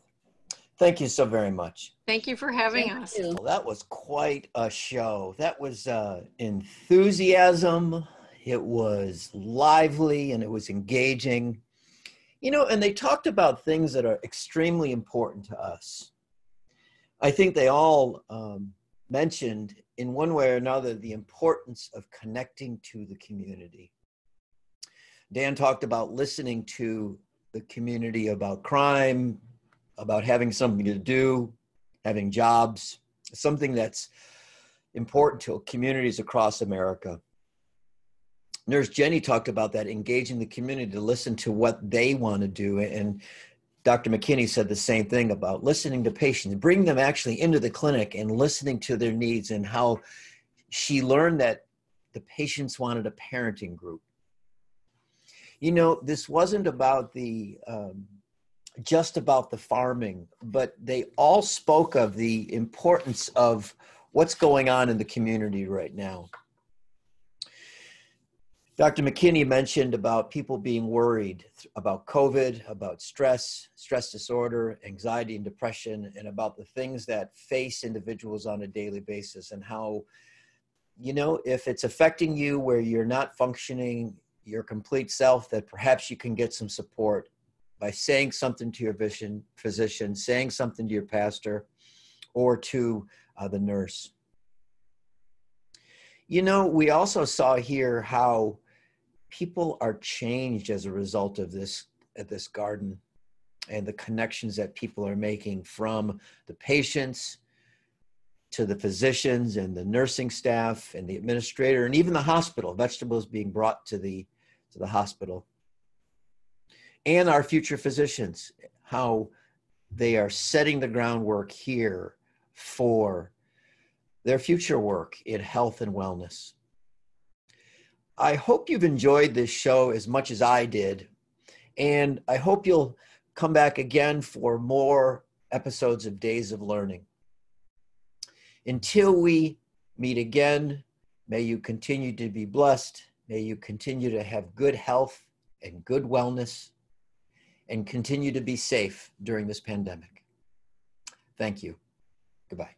A: Thank you so very much.
C: Thank you for having us.
A: Well, that was quite a show. That was enthusiasm. It was lively and it was engaging. You know, and they talked about things that are extremely important to us. I think they all mentioned in one way or another the importance of connecting to the community. Dan talked about listening to the community about crime, about having something to do, having jobs, something that's important to communities across America. Nurse Jenny talked about that, engaging the community to listen to what they want to do. And Dr. McKinney said the same thing about listening to patients, bring them actually into the clinic and listening to their needs, and how she learned that the patients wanted a parenting group. You know, this wasn't about just about the farming, but they all spoke of the importance of what's going on in the community right now. Dr. McKinney mentioned about people being worried about COVID, about stress disorder, anxiety and depression, and about the things that face individuals on a daily basis, and how, you know, if it's affecting you where you're not functioning your complete self, that perhaps you can get some support by saying something to your physician, saying something to your pastor, or to the nurse. You know, we also saw here how people are changed as a result of this at this garden, and the connections that people are making, from the patients to the physicians and the nursing staff and the administrator, and even the hospital, vegetables being brought to the hospital. And our future physicians, how they are setting the groundwork here for their future work in health and wellness. I hope you've enjoyed this show as much as I did, and I hope you'll come back again for more episodes of Days of Learning. Until we meet again, may you continue to be blessed. May you continue to have good health and good wellness, and continue to be safe during this pandemic. Thank you. Goodbye.